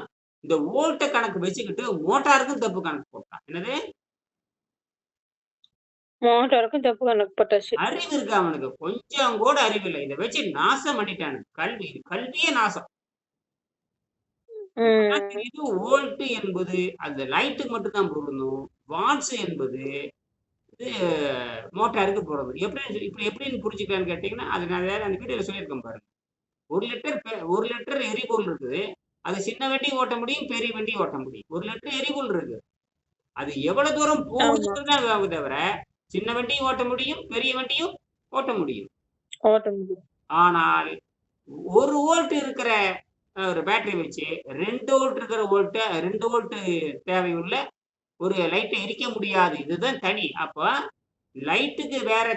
S1: இந்த வோல்ட்ட கணக்கு வச்சுக்கிட்டு மோட்டாருக்கும் தப்பு கணக்கு போட்டான். என்னது?
S2: மோட்டாருக்கும் தப்பு கணக்கு போட்டாச்சு.
S1: அறிவு இருக்கு அவனுக்கு, கொஞ்சம் கூட அறிவு இல்லை. இதை வச்சு நாசம் பண்ணிட்டானு. கல்வியே நாசம். இது வோல்ட் என்பது அந்த லைட்டுக்கு மட்டும் தான் பொருந்தும். வாட்ஸ் என்பது இது மோட்டாருக்கு பொருந்தும். எப்படின்னு புரிஞ்சுக்கலான்னு கேட்டீங்கன்னா அது நான் வேற அந்த வீடியோல சொல்லியிருக்கேன் பாருங்க. 1 லிட்டர் எரிபொருள் இருக்குது. அது சின்ன வண்டி ஓட்ட முடியும், பெரிய வண்டி ஓட்ட முடியும். 1 லிட்டர் எரிபொருள் இருக்கு. அது எவ்வளவு தூரம் போகுதுன்னு தவிர சின்ன வண்டியும் ஓட்ட முடியும், பெரிய வண்டியும் ஓட்ட முடியும். ஆனால் 1 வோல்ட் இருக்கிற ஒரு பேட்டரி வச்சு 2 வோல்ட் இருக்கிற 2 வோல்ட் தேவையுள்ள ஒரு லைட்டை எரிக்க முடியாது. இதுதான் தனி. அப்ப லைட்டுக்கு வேற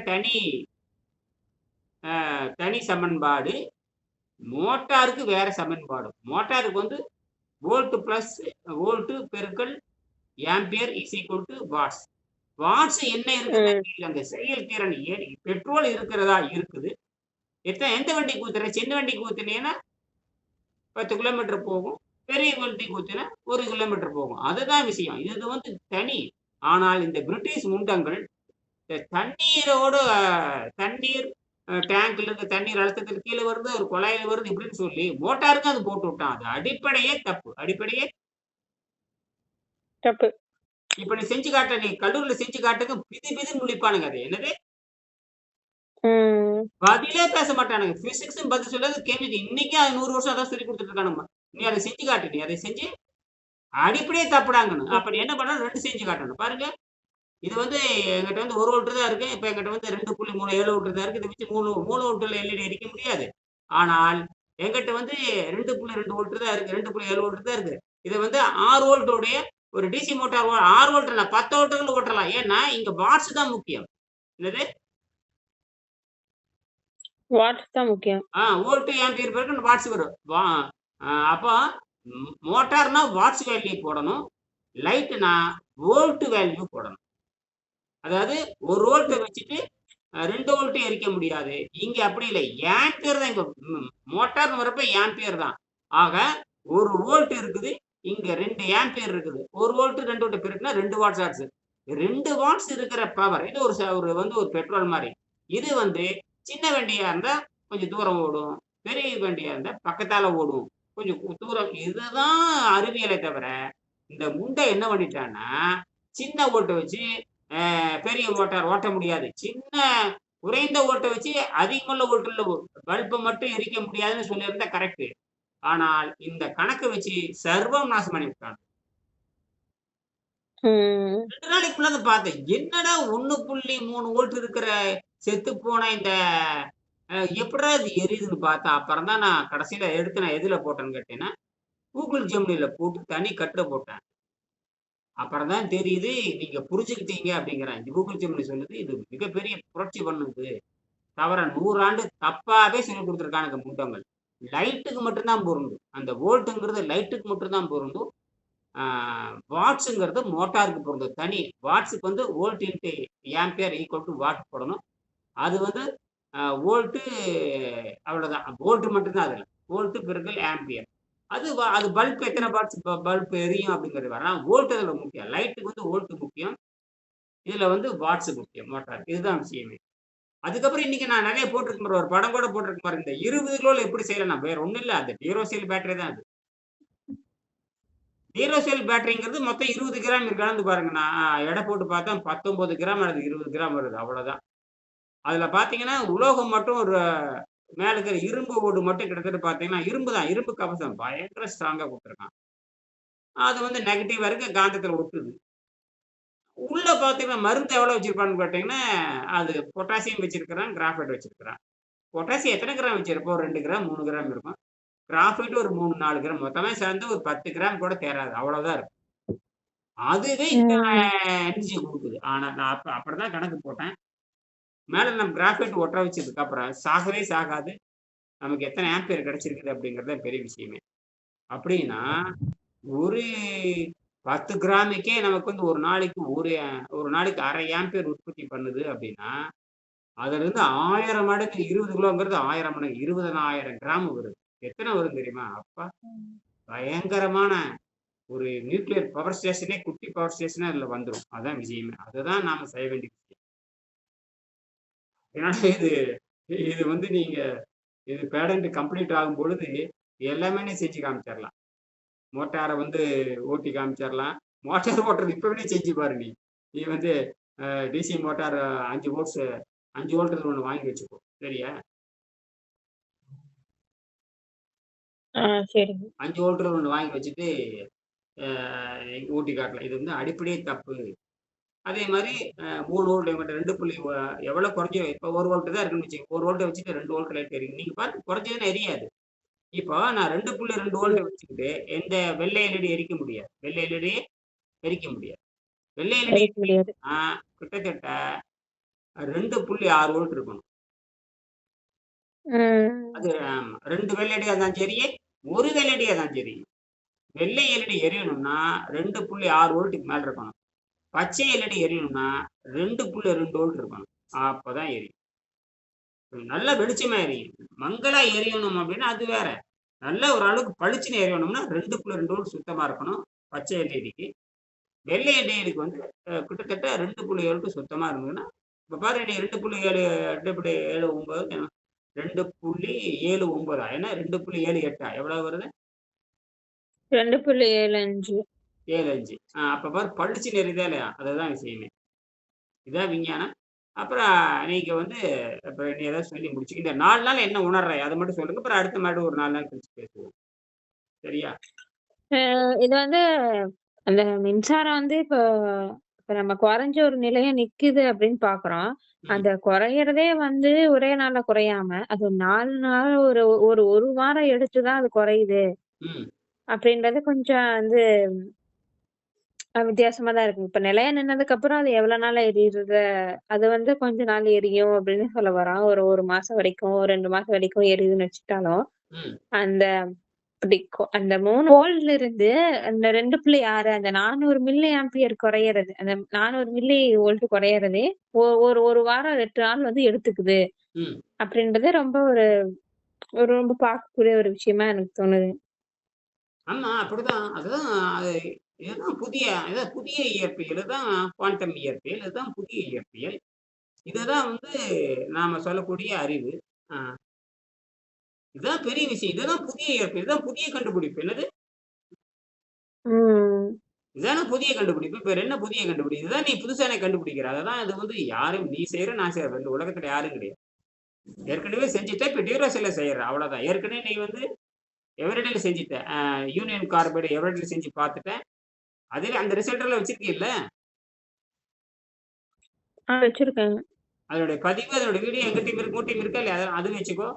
S1: தனி சமன்பாடு, மோட்டாருக்கு வேற சமன்பாடு. மோட்டாருக்கு வந்து வோல்ட் பிளஸ் வோல்ட் பெருக்கல் ampere is equal to watts. Watts என்ன இருக்குது? அந்த செயல் திறன் பெட்ரோல் இருக்கிறதா இருக்குது. எந்த வண்டிக்கு ஊத்துற? சின்ன வண்டிக்கு ஊத்துனீங்கன்னா 10 கிலோமீட்டர் போகும். பெரிய வண்டிக்கு ஊத்தினா 1 கிலோமீட்டர் போகும். அதுதான் விஷயம். இது வந்து தனி. ஆனால் இந்த பிரிட்டிஷ் முண்டங்கள் தண்ணீர் டேங்க்ல இருந்து தண்ணீர் அழுத்தத்தில் கீழே வருது, ஒரு குழாயில் வருது இப்படின்னு சொல்லி மோட்டாருக்கு அது போட்டு விட்டான். அது அடிப்படையே தப்பு. இப்ப நீ செஞ்சு காட்ட, நீ கல்லூரியில செஞ்சு காட்டுக்கு பிதி முடிப்பானுங்க. அது என்னது? பதிலே பேச மாட்டானுங்க. பிசிக்ஸ் பதில் சொல்லாது, கெமிஸ்ட்ரி இன்னைக்கு 100 வருஷம் அதான் சொல்லி கொடுத்துட்டு இருக்கானுங்க. நீ அதை செஞ்சு காட்டு. நீ அதை செஞ்சு அடிப்படையே தப்புடாங்கன்னு. அப்ப நீ என்ன பண்ணணும்? 2 செஞ்சு காட்டணும். பாருங்க, இது வந்து எங்கிட்ட வந்து 1 வோல்ட் தான் இருக்கு. இப்ப எங்கிட்ட வந்து 2.37 வோல்ட் தான் இருக்கு. இதை வச்சு 3 வோல்ட்ல எல்இடி எரிக்க முடியாது. ஆனால் என்கிட்ட வந்து 2.2 வோல்ட் தான் இருக்கு, 2.7 வோல்ட் தான் இருக்கு. இதை வந்து 6 வோல்ட்டோடைய ஒரு டிசி மோட்டார் 6 வோல்ட் இல்லை 10 வோல்ட்டுகள் ஓட்டலாம். ஏன்னா இங்க வாட்ஸ் தான் முக்கியம். என்னது
S2: வாட்ஸ் தான் முக்கியம்.
S1: வோல்ட் ஆம்பியர் பிறகு வாட்ஸ் வரும். அப்போ மோட்டார்னா வாட்ஸ் வேல்யூ போடணும், லைட்னா வோல்ட் வேல்யூ போடணும். அதாவது 1 வோல்ட்டை வச்சுட்டு 2 வோல்ட் எரிக்க முடியாது. இங்க அப்படி இல்லை, ஆம்பியர் தான். இங்க மோட்டார்னு வரப்ப ஆம்பியர் தான். ஆக 1 வோல்ட் இருக்குது, இங்க 2 ஆம்பியர் இருக்குது. 1 வோல்ட் 2 வோல்ட் பெருக்குனா 2 வாட்ஸ் ஆச்சு. 2 வாட்ஸ் இருக்கிற பவர் இது ஒரு வந்து ஒரு பெட்ரோல் மாதிரி. இது வந்து சின்ன வண்டியா இருந்தா கொஞ்சம் தூரம் ஓடும், பெரிய வண்டியா இருந்தா பக்கத்தால ஓடும், கொஞ்சம் தூரம். இதுதான் அறிவியலை தவிர இந்த முண்டை என்ன பண்ணிட்டான்னா சின்ன ஓட்டை வச்சு பெரிய மோட்டார் ஓட்ட முடியாது, சின்ன குறைந்த ஓட்டை வச்சு அதிகமுள்ள ஓட்டுள்ள பல்பை மட்டும் எரிக்க முடியாதுன்னு சொல்லியிருந்தா கரெக்ட். ஆனால் இந்த கணக்கு வச்சு சர்வம் நாசம் பண்ணிவிட்டாங்க. 2 நாளைக்குள்ள பார்த்தேன், என்னடா 1.3 வோல்ட் இருக்கிற செத்து போன இந்த எப்படா இது எரியுதுன்னு பார்த்தா அப்புறம் தான் நான் கடைசியில எடுத்து நான் எதுல போட்டேன்னு கேட்டேன்னா கூகுள் ஜெமினில போட்டு தனி கட்டுல போட்டேன். அப்புறம் தான் தெரியுது நீங்க புரிஞ்சுக்கிட்டீங்க அப்படிங்கிறான். கூகுள் ஜெமினி சொல்லுது இது மிகப்பெரிய புரட்சி பண்ணுது, தவிர 100 ஆண்டு தப்பாவே சொல்லி கொடுத்துருக்கானுங்க முண்டங்கள். லைட்டுக்கு மட்டும்தான் பொருந்தும், அந்த வோல்ட்டுங்கிறது லைட்டுக்கு மட்டும்தான் பொருந்தும், வாட்ஸுங்கிறது மோட்டாருக்கு பொருந்தும். தனி வாட்ஸுக்கு வந்து volt into ampere equal to what போடணும். அது வந்து வோல்ட்டு, அவ்வளோதான். வோல்ட் மட்டும்தான் அதில், வோல்ட்டு பெருக்கல் ஆம்பியர். அது பல்ப் எத்தனை வாட்ஸ் பல்ப் எரியும் அப்படிங்கிறது வர. வோல்ட் அதில் முக்கியம், லைட்டுக்கு வந்து வோல்ட் முக்கியம், இதில் வந்து வாட்ஸ் முக்கியம் மோட்டார். இதுதான் விஷயமே. அதுக்கப்புறம் இன்னைக்கு நான் நிறைய போட்டிருக்கேன், ஒரு படம் கூட போட்டிருக்க பாருங்க. இந்த 20 கிலோவில் எப்படி செய்யலாம், வேற ஒன்றும் இல்லை, அது டியூரோசெல் பேட்டரி தான். அது டியூரோசெல் பேட்டரிங்கிறது மொத்தம் 20 கிராம் இருக்கான்னு பாருங்க. நான் எடை போட்டு பார்த்தா 19 கிராம் அல்லது 20 கிராம் வருது, அவ்வளோதான். அதில் பார்த்தீங்கன்னா உலோகம் மட்டும் ஒரு மேலே இருக்கிற இரும்பு ஓடு மட்டும் கிட்டத்தட்ட பார்த்தீங்கன்னா இரும்பு தான், இரும்பு கவசம் பயங்கர ஸ்ட்ராங்காக கொடுத்துருக்கான். அது வந்து நெகட்டிவ் வரைக்கும் காந்தத்தில் ஒட்டுது. உள்ள பார்த்தீங்கன்னா மருந்து எவ்வளோ வச்சிருப்பான்னு பார்த்தீங்கன்னா அது பொட்டாசியம் வச்சிருக்கிறான், கிராஃபைட் வச்சிருக்கிறான். பொட்டாசியம் எத்தனை கிராம் வச்சிருப்போம், 2 கிராம் 3 கிராம் இருக்கும். கிராஃபைட் ஒரு 3-4 கிராம், மொத்தமே சேர்ந்து ஒரு 10 கிராம் கூட தேராது, அவ்வளோதான் இருக்கும். அதுவே இந்த எனர்ஜி கொடுக்குது. ஆனால் நான் அப்படிதான் கணக்கு போட்டேன். மேலே நம்ம கிராஃபைட் ஒட்ட வச்சதுக்கு அப்புறம் சாகவே சாகாது, நமக்கு எத்தனை ஆம்பியர் கிடைச்சிருக்குது அப்படிங்கிறது பெரிய விஷயமே. அப்படின்னா ஒரு 10 கிராமுக்கே நமக்கு வந்து ஒரு நாளைக்கு 1/2 ஆம்பியர் உற்பத்தி பண்ணுது அப்படின்னா அதுல இருந்து 1000 மடங்கு 20 கிலோங்கிறது 1000 மடங்கு 20,000 கிராம் வருது. எத்தனை வரும் தெரியுமா? அப்பா, பயங்கரமான ஒரு நியூக்ளியர் பவர் ஸ்டேஷனே, குட்டி பவர் ஸ்டேஷனே அதுல வந்துடும். அதான் விஷயமே. அதுதான் நாம செய்ய வேண்டிய விஷயம். ஏன்னா இது வந்து நீங்க இது பேடன்ட் கம்ப்ளீட் ஆகும் பொழுது எல்லாமே செஞ்சு காமிச்சிடலாம். மோட்டாரை வந்து ஓட்டி காமிச்சிடலாம். மோட்டார் ஓட்டுறது இப்பவே செஞ்சு பாரு. நீ வந்து டிசி மோட்டார் 5 வோல்ட் ஒன்று வாங்கி வச்சுக்கோ, சரியா? 5 வோல்ட் ஒன்று வாங்கி வச்சுட்டு ஊட்டி காட்டலாம். இது வந்து அடிப்படையே தப்பு. அதே மாதிரி 3 வோல்ட் 2 எவ்வளோ குறைஞ்சி, இப்போ 1 வோல்ட் தான் இருக்குன்னு வச்சுக்கோங்க. 1 வோல்ட்டை வச்சுட்டு 2 வோல்ட் லைட் எரியும். நீங்கள் பாருங்க, குறைஞ்சதுன்னு எரியாது. இப்போ நான் 2.2 வோல்ட்டை வச்சுக்கிட்டு எந்த வெள்ளை எல்இடி எரிக்க முடியாது, வெள்ளை எல்இடியே எரிக்க முடியாது. வெள்ளை எல்இடி கிட்டத்தட்ட 2.6 வோல்ட் இருக்கணும். அது 2 வெள்ளை எல்இடியா தான் சரி, ஒரு வெள்ளை எல்இடியா தான் சரி. வெள்ளை எல்இடி எரியணும்னா 2.6 வோல்ட்டுக்கு மேல இருக்கணும். பச்சை எல்இடி எரியணும்னா 2.2 வோல்ட் இருக்கணும். அப்பதான் எரியும், நல்ல வெளிச்சமா எரியும். மங்களா எரியணும் அப்படின்னா அது வேற. நல்ல ஒரு அளவுக்கு பளிச்சுன்னு எரியணும்னா 2.2 வோல்ட் சுத்தமா இருக்கணும் பச்சை எல்இடிக்கு. வெள்ளை எல்இடிக்கு வந்து கிட்டத்தட்ட 2.7 சுத்தமா இருந்ததுன்னா, இப்போ பாரு 2.7 2.79 2.79 ஏன்னா 2.78 எவ்வளவு வருது? 2.75. அப்ப பாரு பளிச்சு நெறிதா இல்லையா? அதுதான் விஷயமே. இதான் விஞ்ஞானம். அப்புறம் நீங்க வந்து அப்புறம் நீ ஏதாவது சொல்லி முடிச்சு இந்த 4 நாள் என்ன உணர்ற அதை மட்டும் சொல்லுங்க. அப்புறம் அடுத்த மாதிரி ஒரு 4 நாள் கழிச்சு பேசுவோம், சரியா?
S2: இது வந்து அந்த மின்சாரம் வந்து இப்போ இப்ப நம்ம குறைஞ்ச ஒரு நிலையா நிக்குது அப்படின்னு பாக்குறோம்.
S1: ம்,
S2: அந்த குறையறதே வந்து ஒரே நாள்ல குறையாம, அது 4 நாள் ஒரு ஒரு 1 வாரம் எடுத்து தான் அது குறையுது.
S1: ம்.
S2: அப்படின்றது கொஞ்சம் வந்து வித்தியாசமா தான் இருக்கு. இப்ப நிலையா நின்னதுக்கு அப்புறம் அது எவ்வளவு நாள் எரியுறது, அது வந்து கொஞ்ச நாள் எரியும் அப்படின்னு சொல்ல வரோம். ஒரு 1 மாசம் வரைக்கும், 2 மாசம் வரைக்கும் எரியுதுன்னு வச்சுக்கிட்டாலும்,
S1: ம்.
S2: அந்த அந்த 3 வோல்ட்ல இருந்து அந்த 2.6 அந்த 400 மில்லி ஆம்பியர் குறையறது. அந்த 400 மில்லி வோல்ட் குறையறதே ஒரு 1 வாரம் 8 நாள் வந்து எடுத்துக்குது.
S1: ம்.
S2: அப்படின்றது ரொம்ப ஒரு ஒரு ரொம்ப பார்க்கக்கூடிய ஒரு விஷயமா எனக்கு தோணுது.
S1: ஆமா, அப்படிதான். அதுதான் அது இதுதான் புதிய இயற்பியல். இதுதான் குவாண்டம் இயற்பியல். இதுதான் புதிய இயற்பியல். இதுதான் வந்து நாம சொல்லக்கூடிய அறிவு. ஆ இதுதான் பெரிய விஷயம். இதுதான் புதிய இயற்பியல். இதுதான் புதிய கண்டுபிடிப்பு. என்னது?
S2: ம்.
S1: இதானே புதிய கண்டுபிடிப்பு. இப்ப வேற என்ன புதிய கண்டுபிடிப்பு? இதுதான் நீ புதுசா எனக்கு கண்டுபிடிக்கிற. அததான் இது வந்து யாரும் நீ செய்ற, நான் செய்றேன். இந்த உலகத்துல யாரும் கிடையாது. ஏற்கனவே செஞ்சுட்ட, இப்ப டியூராசெல்ல செய்யற. அவ்வளவுதான். ஏற்கனவே நீ வந்து எவரிடைல செஞ்சுட்ட. யூனியன் கார்பைடு எவரிடைல செஞ்சு பார்த்துட்ட. அதுவே அந்த ரிசல்ட் எல்லாம் வச்சிருக்கீல்ல?
S2: வச்சிருக்கேன்.
S1: அதனுடைய பதிவு, அதனுடைய வீடியோ எங்கிட்டயும் இருக்கு, உன்கிட்டயும் இருக்கா இல்லையா? அதுவும் வச்சுக்கோ.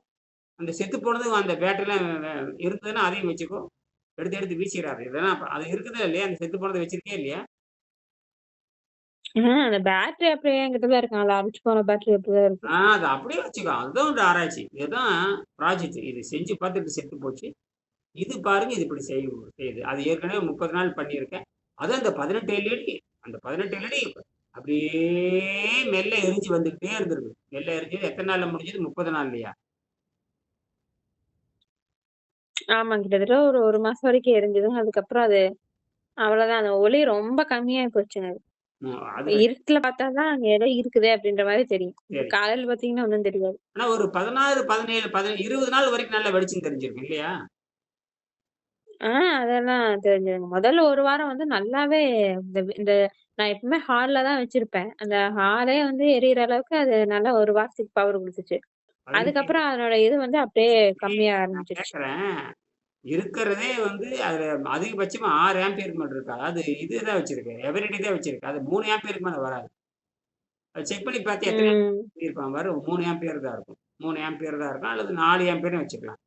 S1: அந்த செத்து போனதும் அந்த பேட்டரிலாம் இருந்ததுன்னா அதையும் வச்சுக்கோ. எடுத்து எடுத்து வீசிறாத. இதெல்லாம் அது இருக்குதா இல்லையா? அந்த செத்து போனத வச்சிருக்கியா இல்லையா?
S2: அந்த பேட்டரி அப்படியே என்கிட்ட தான் இருக்கு. அதுல அடிச்சு போன பேட்டரி அப்படிதான் இருக்கு.
S1: அத அப்படியே வச்சுக்கோ. அதுதான் ஒரு ஆராய்ச்சி. இதுதான் ப்ராஜெக்ட். இது செஞ்சு பார்த்துட்டு செத்து போச்சு. இது பாருங்க, இது இப்படி செய்யுது. அது ஏற்கனவே 30 நாள் பண்ணியிருக்கேன். அது அந்த 18 எல்இடி அந்த 18 எல்இடி அப்படியே மெல்ல எரிஞ்சு வந்துகிட்டே இருந்திருக்கு. மெல்ல எரிஞ்சது எத்தன நாள்ல முடிஞ்சது? 30 நாள்லயா?
S2: ஆமா. கிட்டத்தட்ட ஒரு 1 மாசம் வரைக்கும் எரிஞ்சதுங்க. அதுக்கப்புறம் அது அவ்வளவுதான். அந்த ஒளி ரொம்ப கம்மியாயி போச்சுங்க அது.
S1: அது
S2: இருட்டுல பார்த்தா தான் அங்க ஏதோ இருக்குது அப்படின்ற மாரி தெரியும்.
S1: சரி.
S2: காலையில பார்த்தீங்கன்னா ஒண்ணும் தெரியாது.
S1: ஆனா ஒரு 16, 17, 20 நாள் வரைக்கும் நல்லா வெளிச்சம் தெரிஞ்சிருக்கும் இல்லையா?
S2: ஆ அதெல்லாம் தெரிஞ்சதுங்க. முதல்ல 1 வாரம் வந்து நல்லாவே இந்த இந்த நான் எப்பவுமே ஹால்ல தான் வச்சிருப்பேன். அந்த ஹாலே வந்து எரியிற அளவுக்கு அது நல்லா 1 வாரத்துக்கு பவர் குடுத்துச்சு.
S1: 18
S2: அதுக்கப்புறம் அதனோட இது வந்து அப்படியே கம்மிய
S1: நான்
S2: ஆரம்பிச்சுருச்சு.
S1: கேட்கிறேன். இருக்கிறதே வந்து அதுல அதிகபட்சமா 6 ஆம்பியருக்கு மேல இருக்கு. அதாவது இதுதான் வச்சிருக்கு. எவரிடி தான் வச்சிருக்கு. அது 3 ஆம்பியருக்கு மேல வராது. அது செக் பண்ணி பார்த்து எத்தன
S2: ம்.
S1: ஆம்பியர் இருப்பான் பாரு. 3 ஆம்பியர் தான் இருக்கும். 3 ஆம்பியர் தான் இருக்கும். அல்லது 4 ஆம்பியர்னு வச்சுக்கலாம்.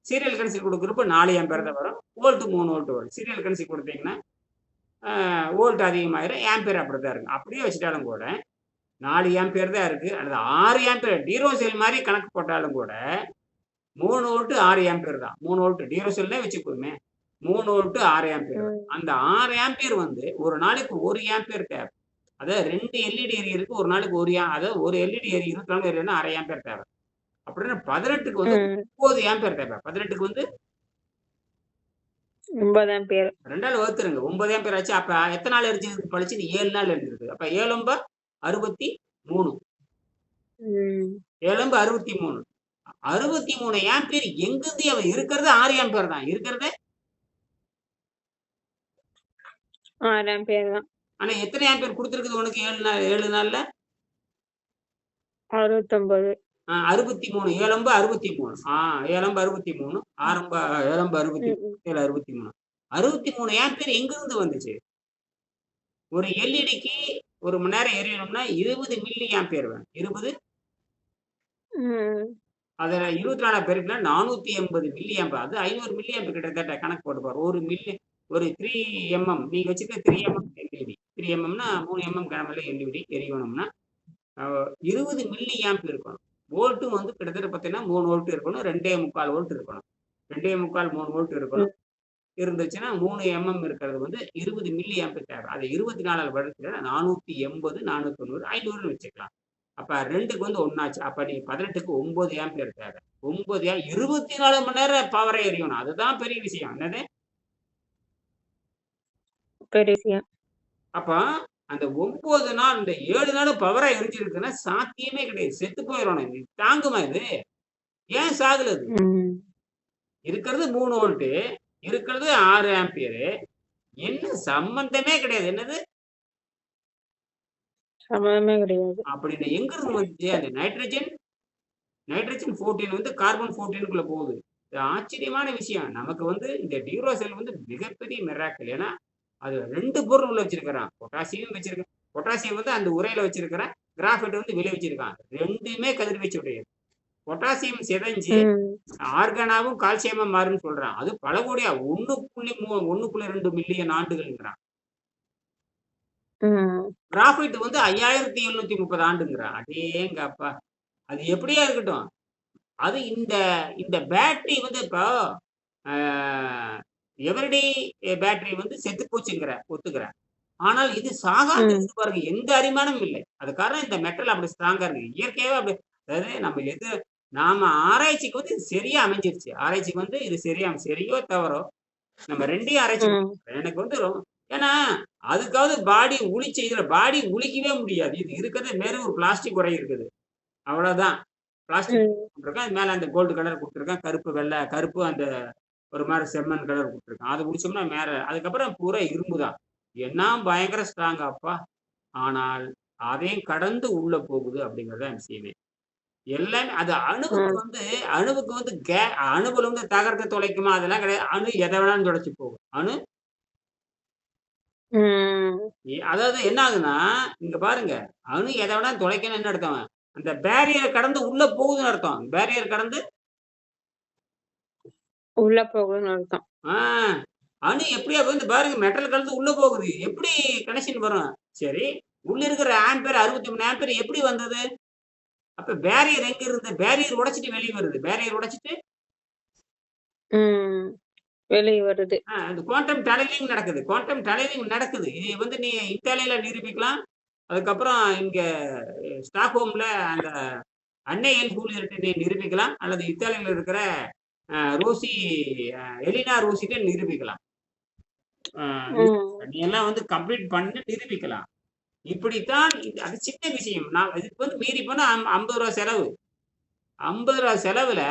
S1: சீரியல் கனெக்ஷன் குடுக்குறப்ப 4 ஆம்பியர்
S2: ம்.
S1: தான் வரும். வோல்ட் 3 வோல்ட் வரும். சீரியல் கனெக்ஷன் குடுத்தீங்கன்னா, வோல்ட் அதிகமாயிரும். ஆம்பியர் அப்படித்தான் இருக்கும். அப்படியே வச்சுட்டாலும் கூட 4 ஆம்பியர் தான் இருக்கு. அல்லது 6 ஆம்பியர் டீரோசெல் மாரி கணக்கு போட்டாலும் கூட 3 வோல்ட் 6 ஆம்பியர் தான். 3 வோல்ட் டீரோசெல்லே வச்சுக்குவோமே. 3 வோல்ட் 6 ஆம்பியர் தான்.
S2: ம்.
S1: அந்த 6 ஆம்பியர் வந்து ஒரு நாளைக்கு 1 ஆம்பியர் தேவை. அதாவது 2 எல்இடி எரியறதுக்கு ஒரு நாளைக்கு 1 அதாவது ஒரு எல்இடி எரிய 24 எரியணும்னா 1/2 ஆம்பியர் தேவை. அப்படின்னா 18க்கு வந்து
S2: ம்.
S1: 9 ஆம்பியர் தேவை. 18க்கு வந்து
S2: 9 ஆம்பியர்.
S1: 2ஆல வகுத்துருங்க. 9 ஆம்பியர் ஆச்சு. அப்ப எத்தன நாள் எரிஞ்சிருக்கு பளிச்சுன்னு 7 நாள் எரிஞ்சிருக்கு. அப்ப 7 9 63.
S2: ம்.
S1: 7 9 63. 63 ஆம்பியர் எங்கிருந்து அவன் இருக்கிறது 6 ஆம்பியர் தான். இருக்கிறதே
S2: 6 ஆம்பியர் தான்.
S1: ஆனா எத்தனை ஆம்பியர் குடுத்திருக்குது உனக்கு 7 நாள்ல?
S2: 69.
S1: 63. 7 9 63. 7 9 63. 6 7 9 63.
S2: ம். ம்.
S1: 7 63. 63 ஆம்பியர் எங்கிருந்து வந்துச்சு? ஒரு எல்இடிக்கு 1 மணி நேரம் எரியணும்னா 20 மில்லி ஆம்பியர் வேணும். 20
S2: ம்.
S1: அத 24 பெருக்குனா 480 மில்லி ஆம்பியர். அது 500 மில்லி ஆம்பியர் கிட்டத்தட்ட கணக்கு போட்டு பாரு. 1 மில்லி ஒரு 3 எம்எம் நீங்க வச்சிருக்க 3 எம்எம் எல்இடி. 3 எம்எம்னா 3 எம்எம் கனமுள்ள எல்இடி எரியணும்னா, 20 மில்லி ஆம்பியர் இருக்கணும். வோல்ட்டும் வந்து கிட்டத்தட்ட பார்த்தீங்கன்னா 3 வோல்ட் இருக்கணும். 2.25 வோல்ட் இருக்கணும். 2.25 3 வோல்ட் இருக்கணும்.
S2: ம்.
S1: இருந்துச்சுன்னா 3 எம்எம் இருக்கிறது வந்து 20 மில்லி ஆம்பியர் தேவை. அதை 24 வகுத்தீங்கன்னா 480, 490, 500ன்னு வச்சுக்கலாம். அப்ப 2க்கு வந்து 1 ஆச்சு. அப்ப நீ 18க்கு 9 ஆம்பியர் தேவை. 9 24 மணி நேரம் பவர எரியணும். அதுதான் பெரிய விஷயம். என்னது?
S2: பெரிய விஷயம்.
S1: அப்ப அந்த 9 நாள் இந்த 7 நாளும் பவரா எரிஞ்சிருக்குன்னா சாத்தியமே கிடையாது. செத்து போயிரணும். இது தாங்குமா இது? ஏன் சாகல அது?
S2: ம்.
S1: இருக்கிறது 3 வோல்ட், இருக்கிறது 6 ஆம்பியர். என்ன சம்பந்தமே கிடையாது. என்னது?
S2: சம்மதமே கிடையாது.
S1: அப்படின்னு எங்கிருந்து வந்துச்சு? அந்த நைட்ரஜன் நைட்ரஜன் 14 வந்து கார்பன் 14க்குள்ள போகுது. இது ஆச்சரியமான விஷயம். நமக்கு வந்து இந்த டியூரோசெல் வந்து மிகப்பெரிய மிராக்கிள். ஏன்னா, அது 2 பொருள் உள்ள வச்சிருக்கிறான். பொட்டாசியம் வச்சிருக்க பொட்டாசியம் வந்து அந்த உரையில வச்சிருக்கிறேன். கிராஃபைட் வந்து வெளிய வச்சிருக்கான். 2மே கதிர்வீச்சு உடையது. பொட்டாசியம் சிதைஞ்சு
S2: ம்.
S1: ஆர்கானாவும் கால்சியமா மாறும்னு சொல்றான். அது பல கோடியா 1.2 மில்லியன் ஆண்டுகள்ங்கிறான்.
S2: ம்.
S1: கிராஃபைட் வந்து 5730 ஆண்டுங்கிறான். அடேங்கப்பா! அது எப்படியா இருக்கட்டும். அது இந்த இந்த பேட்டரி வந்து இப்போ ஆ எவரிடே பேட்டரி வந்து செத்து போச்சுங்கிற ஒத்துக்கிறேன். ஆனால் இது சாகாது
S2: ம்.
S1: இருக்குது பாருங்க. எந்த அரிமானமும் இல்லை. அது காரணம் இந்த மெட்டல் அப்படி ஸ்ட்ராங்கா இருக்கு. இயற்கையாவே அப்படி அதாவது நாம ஆராய்ச்சிக்கு வந்து இது சரியா அமைஞ்சிருச்சு. ஆராய்ச்சிக்கு வந்து இது சரியோ தவறோ நம்ம 2யும் ஆராய்ச்சி
S2: ம்.
S1: பண்ணிருக்கோம். எனக்கு வந்து ஏன்னா அதுக்காவது பாடி உளிச்சு இதுல பாடி உளிக்கவே முடியாது. இது இருக்கிறது மேலும் ஒரு பிளாஸ்டிக் உறை இருக்குது. அவ்வளவுதான். பிளாஸ்டிக்
S2: ம்.
S1: குடுத்துருக்கான். அது மேல அந்த கோல்டு கலர் குடுத்துருக்கான். கருப்பு, வெள்ள கருப்பு அந்த ஒரு மாரி செம்மண் கலர் குடுத்துருக்கான். அத குடிச்சோம்னா மேல அதுக்கப்புறம் பூரா இரும்பு தான். என்ன பயங்கர ஸ்ட்ராங் அப்பா! ஆனால் அதையும் கடந்து உள்ள போகுது அப்படிங்கிறது தான் விஷயமே. எல்லாமே அது
S2: ம்.
S1: அணுவுக்கு வந்து அணுவுல வந்து தகரத்த துளைக்குமா? அதெல்லாம் கிடையாது. அணு எத வேணாலும் துளைச்சு போகும். அணு
S2: ம்.
S1: அதாவது என்ன ஆகுதுன்னா, இங்க பாருங்க. அணு எத வேணாலும் துளைக்கணும்னு என்ன அர்த்தம்? அந்த பேரியர கடந்து உள்ள போகுதுன்னு அர்த்தம். பேரியர் கடந்து
S2: உள்ள போகுதுன்னு அர்த்தம்.
S1: ஆ அணு எப்படியா வந்து பாருங்க மெட்டல் கலந்து உள்ள போகுது. எப்படி கனெக்ஷன் வரும்? சரி. உள்ள இருக்கிற ஆம்பியர் 63 ஆம்பியர் எப்படி வந்தது? அப்ப பேரியர் எங்க இருந்து? பேரியர் உடைச்சுட்டு வெளிய வருது. பேரியர் உடைச்சுட்டு
S2: ம். வெளிய வருது.
S1: அந்த குவாண்டம் டனலிங் நடக்குது. குவாண்டம் டனலிங் நடக்குது. இது வந்து நீ இத்தாலியில நிரூபிக்கலாம். அதுக்கப்புறம் இங்க ஸ்டாக்ஹோம்ல அந்த அன்னை எல் ஹூலியர்ட்ட நீ நிரூபிக்கலாம். அல்லது இத்தாலியில இருக்கிற ரோசி எலினா ரோசிட்ட நிரூபிக்கலாம். அ
S2: ம்.
S1: நீ எல்லாம் வந்து கம்ப்ளீட் பண்ணி நிரூபிக்கலாம். இப்படித்தான் அது சின்ன விஷயம். நான் இதுக்கு வந்து மீறி போனா ரூ. 50 செலவு. ரூ. 50 செலவுல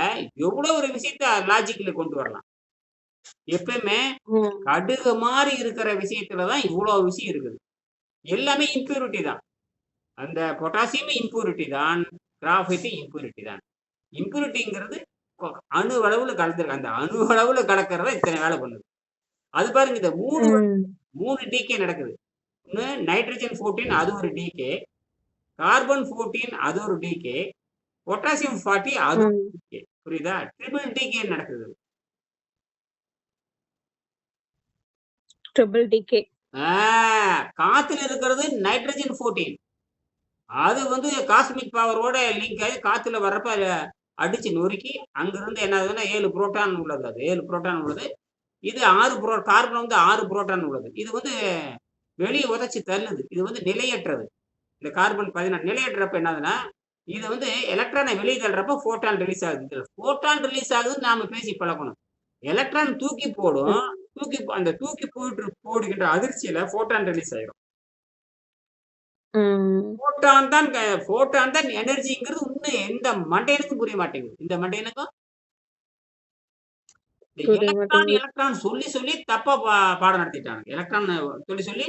S1: எவ்வளோ ஒரு விஷயத்த லாஜிக்ல கொண்டு வரலாம். எப்பயுமே
S2: ம்.
S1: கடுகு மாரி இருக்கிற விஷயத்துல தான் இவ்வளோ விஷயம் இருக்குது. எல்லாமே இம்பியூரிட்டி தான். அந்த பொட்டாசியம் இம்பியூரிட்டி தான். கிராஃபைட் இம்பியூரிட்டி தான். இம்பியூரிட்டிங்கிறது கொ அணு அளவுல கலந்திருக்கு. அந்த அணு அளவுல கலக்கிறது தான் இத்தனை வேலை பண்ணுது. அது பாருங்க இந்த
S2: ம்.
S1: 3 டீகே நடக்குது. ஒண்ணு நைட்ரஜன் 14 அது ஒரு டீகே. கார்பன் 14 அது ஒரு டீகே. பொட்டாசியம் 40 அது ஒரு
S2: ம்.
S1: டீகே. புரியுதா? ட்ரிபிள் டீகே நடக்குது.
S2: ட்ரிபிள் டிகே.
S1: ஆ காத்துல இருக்கிறது நைட்ரஜன் 14. அது வந்து காஸ்மிக் பவரோட லிங்க் ஆகி காத்துல வர்றப்ப அத அடிச்சு நொறுக்கி, அங்கிருந்து என்ன ஆகுதுன்னா 7 புரோட்டான் உள்ளது அது. 7 புரோட்டான் உள்ளது. இது 6 கார்பன் வந்து 6 புரோட்டான் உள்ளது. இது வந்து வெளிய உதைச்சு தள்ளுது. இது வந்து நிலையற்றது. இந்த கார்பன் 14 நிலையற்றப்ப என்ன ஆகுதுன்னா, இது வந்து எலக்ட்ரான வெளிய தள்ளுறப்ப ஃபோட்டான் ரிலீஸ் ஆகுது. இதுல ஃபோட்டான் ரிலீஸ் ஆகுதுன்னு நாம பேசி பழக்கணும். எலக்ட்ரான் தூக்கி போடும்.
S2: ம்.
S1: அந்த தூக்கி போடுகின்ற அதிர்ச்சியில ஃபோட்டான் ரிலீஸ் ஆயிரும்.
S2: ம்.
S1: ஃபோட்டான் தான் எனர்ஜிங்கிறது இன்னும் எந்த மண்டையனுக்கும் புரிய மாட்டேங்குது. இந்த மண்டையனுக்கும் இந்த
S2: புரிய
S1: எலக்ட்ரான்
S2: மாட்டேங்குது.
S1: எலக்ட்ரான் சொல்லி சொல்லி தப்பா பாடம் நடத்திட்டானுங்க. எலக்ட்ரான் சொல்லி சொல்லி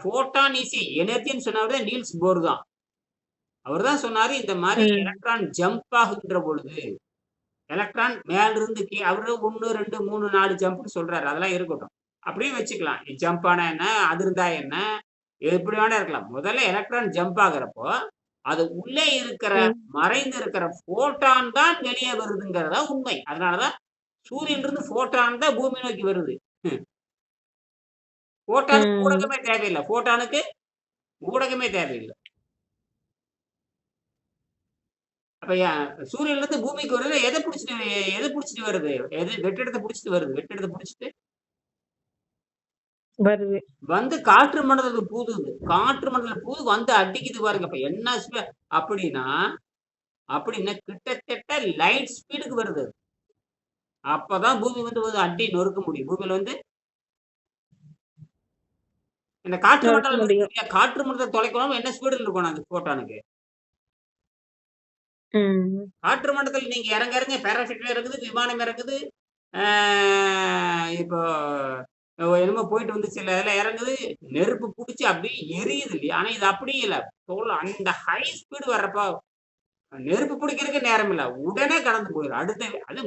S1: ஃபோட்டான் இஸ் எனர்ஜின்னு சொன்னவர் தான் நீல்ஸ் போர் தான். அவர் தான் சொன்னாரு இந்த மாரி
S2: ம்.
S1: எலக்ட்ரான் ஜம்ப் ஆகுகின்ற பொழுது, எலக்ட்ரான் மேலிருந்து அவரு 1, 2, 3, 4 ஜம்ப்ன்னு சொல்றாரு. அதெல்லாம் இருக்கட்டும். அப்படியே வச்சுக்கலாம். ஜம்ப் ஆனா என்ன? அதிர்ந்தா என்ன? எப்படி வேணா இருக்கலாம். முதல்ல எலக்ட்ரான் ஜம்ப் ஆகுறப்போ, அது உள்ளே இருக்கிற
S2: ம்.
S1: மறைந்து இருக்கிற ஃபோட்டான் தான் வெளியே வருதுங்கிறது தான் உண்மை. அதனால தான் சூரியனிலிருந்து ஃபோட்டான் தான் பூமி நோக்கி வருது. ஃபோட்டானுக்கு
S2: ம்.
S1: ஊடகமே தேவையில்ல. ஃபோட்டானுக்கு ஊடகமே தேவையில்ல. அப்ப சூரியன்லேருந்து பூமிக்கு வருது எத புடிச்சுட்டு வருது? வெற்றிடத்த புடிச்சுட்டு வருது. வெற்றிடத்த புடிச்சுட்டு
S2: வருது.
S1: வந்து காற்று மண்டலத்துக்கு பூதுது. காற்று மண்டலம் பூது வந்து அடிக்குது பாருங்க. அப்ப என்ன அப்படின்னா அப்படின்னா கிட்டத்தட்ட லைட் ஸ்பீடுக்கு வருது. அப்பதான் பூமி வந்து அடி நொறுக்க முடியும். பூமியில வந்து இந்த காற்று
S2: நொறுக்க
S1: மண்டலம் இருக்கு
S2: முடியும்.
S1: இல்லையா? காற்று மண்டலத்த தொலைக்கணும் என்ன ஸ்பீடுல இருக்கணும் அந்த ஃபோட்டானுக்கு?
S2: ம்.
S1: காற்று மண்டலத்துல நீங்க இறங்க பேராசூட்ல இறங்குது, விமானம் இறங்குது. ஆ இப்போ என்னமோ போயிட்டு வந்து சில இதுல இறங்குது. நெருப்பு புடிச்சு அப்படியே எரியுது இல்லையா? ஆனா இது அப்படி இல்ல. அந்த ஹை ஸ்பீடு வர்றப்ப நெருப்பு பிடிக்கிறதுக்கு நேரம் இல்ல. உடனே கடந்து போயிரும். அது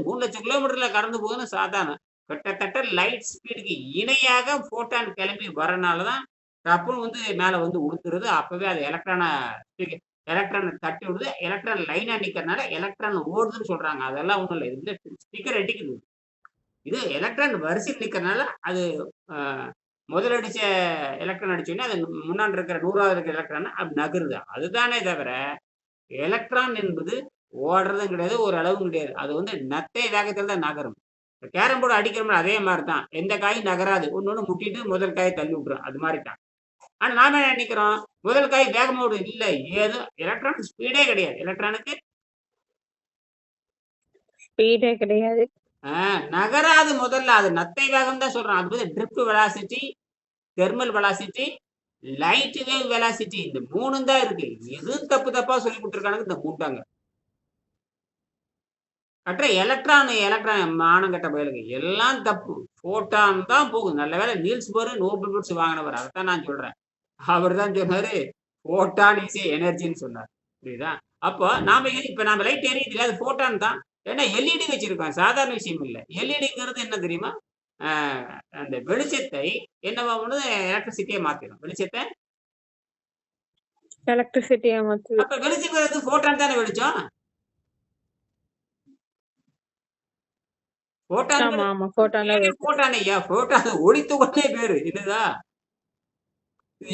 S1: 3,00,000 கிலோமீட்டர்ல கடந்து போகுதுன்னு சாதாரணம். கிட்டத்தட்ட லைட் ஸ்பீடுக்கு இணையாக ஃபோட்டான் கிளம்பி வரனால தான் டப்புன்னு வந்து மேலே வந்து உடுத்துருது. அப்பவே அது எலக்ட்ரானை தட்டி விடுது. எலக்ட்ரான் லைனா நிக்கிறனால எலக்ட்ரான் ஓடுதுன்னு சொல்றாங்க. அதெல்லாம் ஒண்ணும் இல்ல. இது ஸ்டிக்கர் அடிக்குது. இது எலக்ட்ரான் வரிசையில் நிக்கிறனால அது முதல் அடிச்ச எலக்ட்ரான் அடிச்சோடனே அது முன்னாடி இருக்கிற 100வது இருக்கிற எலக்ட்ரான் அப்படி நகருது. அதுதானே தவிர எலக்ட்ரான் என்பது ஓடுறதும் கிடையாது, ஒரு அளவும் கிடையாது. அது வந்து நத்தை வேகத்தில் தான் நகரும். கேரம் போர்டு அடிக்கிறோம்ல அதே மாதிரி தான். எந்த காயும் நகராது. ஒண்ணு முட்டிட்டு முதல் காயை தள்ளி விட்டுரும். அது மாதிரி தான். ஆனா நாம என்ன நினைக்கிறோம், முதல் காய் வேகமா ஓடுது. இல்ல, ஏதோ எலக்ட்ரான் ஸ்பீடே கிடையாது. எலக்ட்ரானுக்கு
S2: ஸ்பீடே கிடையாது.
S1: நகராது. முதல்ல அது நத்தை வேகம் தான் சொல்றோம். அது வந்து drift velocity, thermal velocity, light wave velocity, இந்த 3 தான் இருக்கு. எதுவும் தப்பா சொல்லி கொடுத்துருக்கானுங்க இந்த மூட்டாங்க. கட்டுற எலக்ட்ரான் மானங்கட்ட பயலுங்க எல்லாம் தப்பு. போட்டான் தான் போகுது. நல்ல வேலை நீல்ஸ் போர் நோபல் பிரைஸ் வாங்கினவர். அதைத்தான் நான் சொல்றேன். அவர் தான் சொன்னாரு போட்டான் இஸ் எனர்ஜின்னு சொன்னார். புரியுதா? அப்போ இப்ப நாம லைட் எரியுது, அது போட்டான் தான். ஏன்னா எல்இடி வச்சிருக்கோம், சாதாரண விஷயம் இல்லை. எல்இடிங்கிறது என்ன தெரியுமா? அந்த வெளிச்சத்தை என்னவா பண்ணுது, எலக்ட்ரிசிட்டியை மாத்திடும். வெளிச்சத்தை
S2: எலக்ட்ரிசிட்டியா மாத்துது.
S1: அப்ப வெளிச்சம் போட்டான் தானே வெளிச்சம். ஒளித்துகொண்டே பேரு என்னதா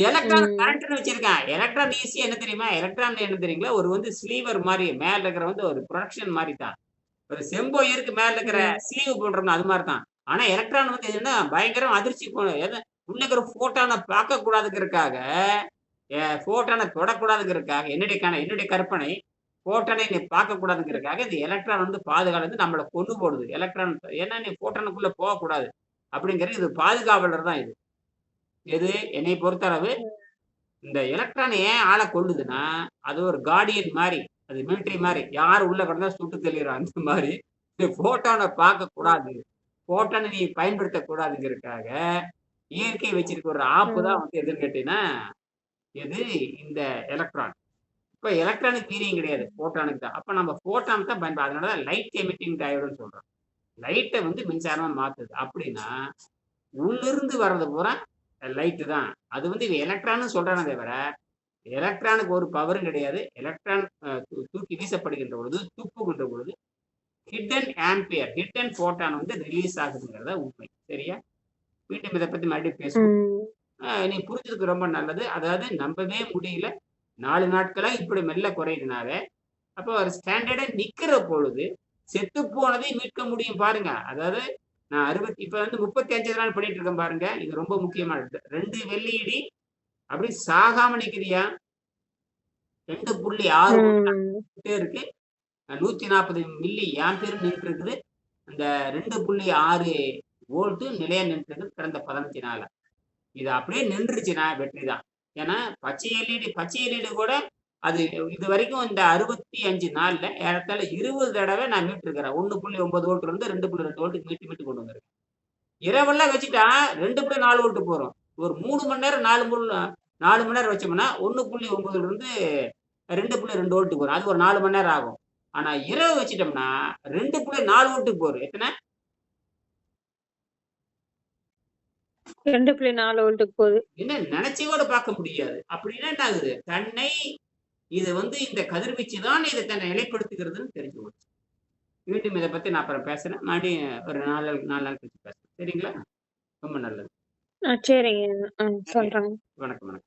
S1: எலக்ட்ரான் கரண்ட் வச்சிருக்கேன். எலக்ட்ரான் ஈஸி என்ன தெரியுமா? எலக்ட்ரான் என்ன தெரியுங்களா? ஒரு வந்து ஸ்லீவர் மாதிரி மேல இருக்கிற வந்து ஒரு ப்ரொடக்ஷன் மாதிரி தான். ஒரு செம்போயருக்கு மேல இருக்கிற ஸ்லீவ் போடுறோம்னா அது மாதிரி தான். ஆனா எலக்ட்ரான் வந்து எதுன்னா பயங்கரம் அதிர்ச்சி உள்ள இருக்கிற போட்டானை பார்க்க கூடாதுங்கிறதுக்காக, போட்டானை தொடக்கூடாதுங்கிறதுக்காக, என்னுடைய கற்பனை போட்டானை நீ பார்க்க கூடாதுங்கிறதுக்காக இந்த எலக்ட்ரான் வந்து பாதுகாப்பு நம்மளை கொண்டு போடுது. எலக்ட்ரான் ஏன்னா நீ போட்டானுக்குள்ள போகக்கூடாது அப்படிங்கிறது இது பாதுகாவலர் தான். இது எது என்னை பொறுத்தளவு இந்த எலக்ட்ரான் ஏன் ஆளை கொள்ளுதுன்னா, அது ஒரு கார்டியன் மாதிரி, அது மிலிட்டரி மாதிரி. யார் உள்ள கிடந்தா சுட்டு தெளிறான் அந்த மாதிரி. போட்டானை பார்க்க கூடாது, போட்டானை நீ பயன்படுத்த கூடாதுங்கிறதுக்காக இயற்கை வச்சிருக்க ஒரு ஆப்பு தான் வந்து எதுன்னு கேட்டீங்கன்னா எது இந்த எலக்ட்ரான். இப்ப எலக்ட்ரானுக்கு வீரியம் கிடையாது, போட்டானுக்கு தான். அப்ப நம்ம போட்டான் தான் பயன்படுது. அதனாலதான் லைட் எமிட்டிங் டயோடுன்னு சொல்றோம். லைட்டை வந்து மின்சாரமா மாத்துது. அப்படின்னா உள்ளிருந்து வர்றது பூரா லைட்டு தான். அது வந்து எலக்ட்ரான்னு சொல்றானே தவிர எலக்ட்ரானுக்கு ஒரு பவரும் கிடையாது. எலக்ட்ரான் தூக்கி வீசப்படுகின்ற பொழுது, துப்புகின்ற பொழுது ஹிடன் போட்டான் வந்து ரிலீஸ் ஆகுதுங்கிறத உண்மை. சரியா? மீண்டும் இதை பத்தி மறுபடியும் பேசுவோம். நீ புரிஞ்சதுக்கு ரொம்ப நல்லது. அதாவது நம்பவே முடியல, 4 நாட்களா இப்படி மெல்ல குறையினால அப்போ ஒரு ஸ்டாண்டர்டா நிக்கிற பொழுது செத்து போனதை மீட்க முடியும் பாருங்க. அதாவது நான் இப்ப வந்து 35 நாள் பண்ணிட்டு இருக்கேன் பாருங்க. இது ரொம்ப முக்கியமானது. 2 வெள்ளியடி அப்படி சாகாம நிக்கிறியா? 2.6 இருக்கு. 140 மில்லி ஆம்பியர் நின்று இருக்குது. அந்த 2.6 வோல்ட் நிலையா நின்று இருக்குது கடந்த 15 நாளா. இது அப்படியே நின்றுச்சுன்னா வெற்றி தான். ஏன்னா பச்சை எல்இடி கூட அது இது வரைக்கும் இந்த 65 நாள்ல ஏறத்தாழ 20 தடவை நான் மீட்டிருக்கிறேன். 1.9 வோல்ட் இருந்து 2.2 வோல்ட் மீட்டு கொண்டு வந்திருக்கேன். இரவெல்லாம் வச்சுட்டா 2.4 வோல்ட் போறோம். ஒரு 3 மணி நேரம் 4 மணி நேரம் வச்சோம்னா 1.9 இருந்து 2.2 வோல்ட் போறோம். அது ஒரு 4 மணி நேரம் ஆகும். ஆனா இரவு வச்சிட்டோம்னா 2.4 வோல்ட்டுக்கு போறோம். எத்தனை?
S2: 2.4 வோல்ட்டுக்கு போகுது.
S1: என்ன நினைச்சு கூட பார்க்க முடியாது. அப்படின்னா என்ன ஆகுது? தன்னை இது வந்து இந்த கதிர்வீச்சு தான் இதை தன்னை நிலைப்படுத்துகிறதுன்னு தெரிஞ்சு போச்சு. மீண்டும் இதை பத்தி நான் அப்புறம் பேசுறேன். மறுபடியும் ஒரு 4 நாள் கழிச்சு பேசுறேன். சரிங்களா? ரொம்ப நல்லது.
S2: சரிங்க. சொல்றேங்க.
S1: வணக்கம்.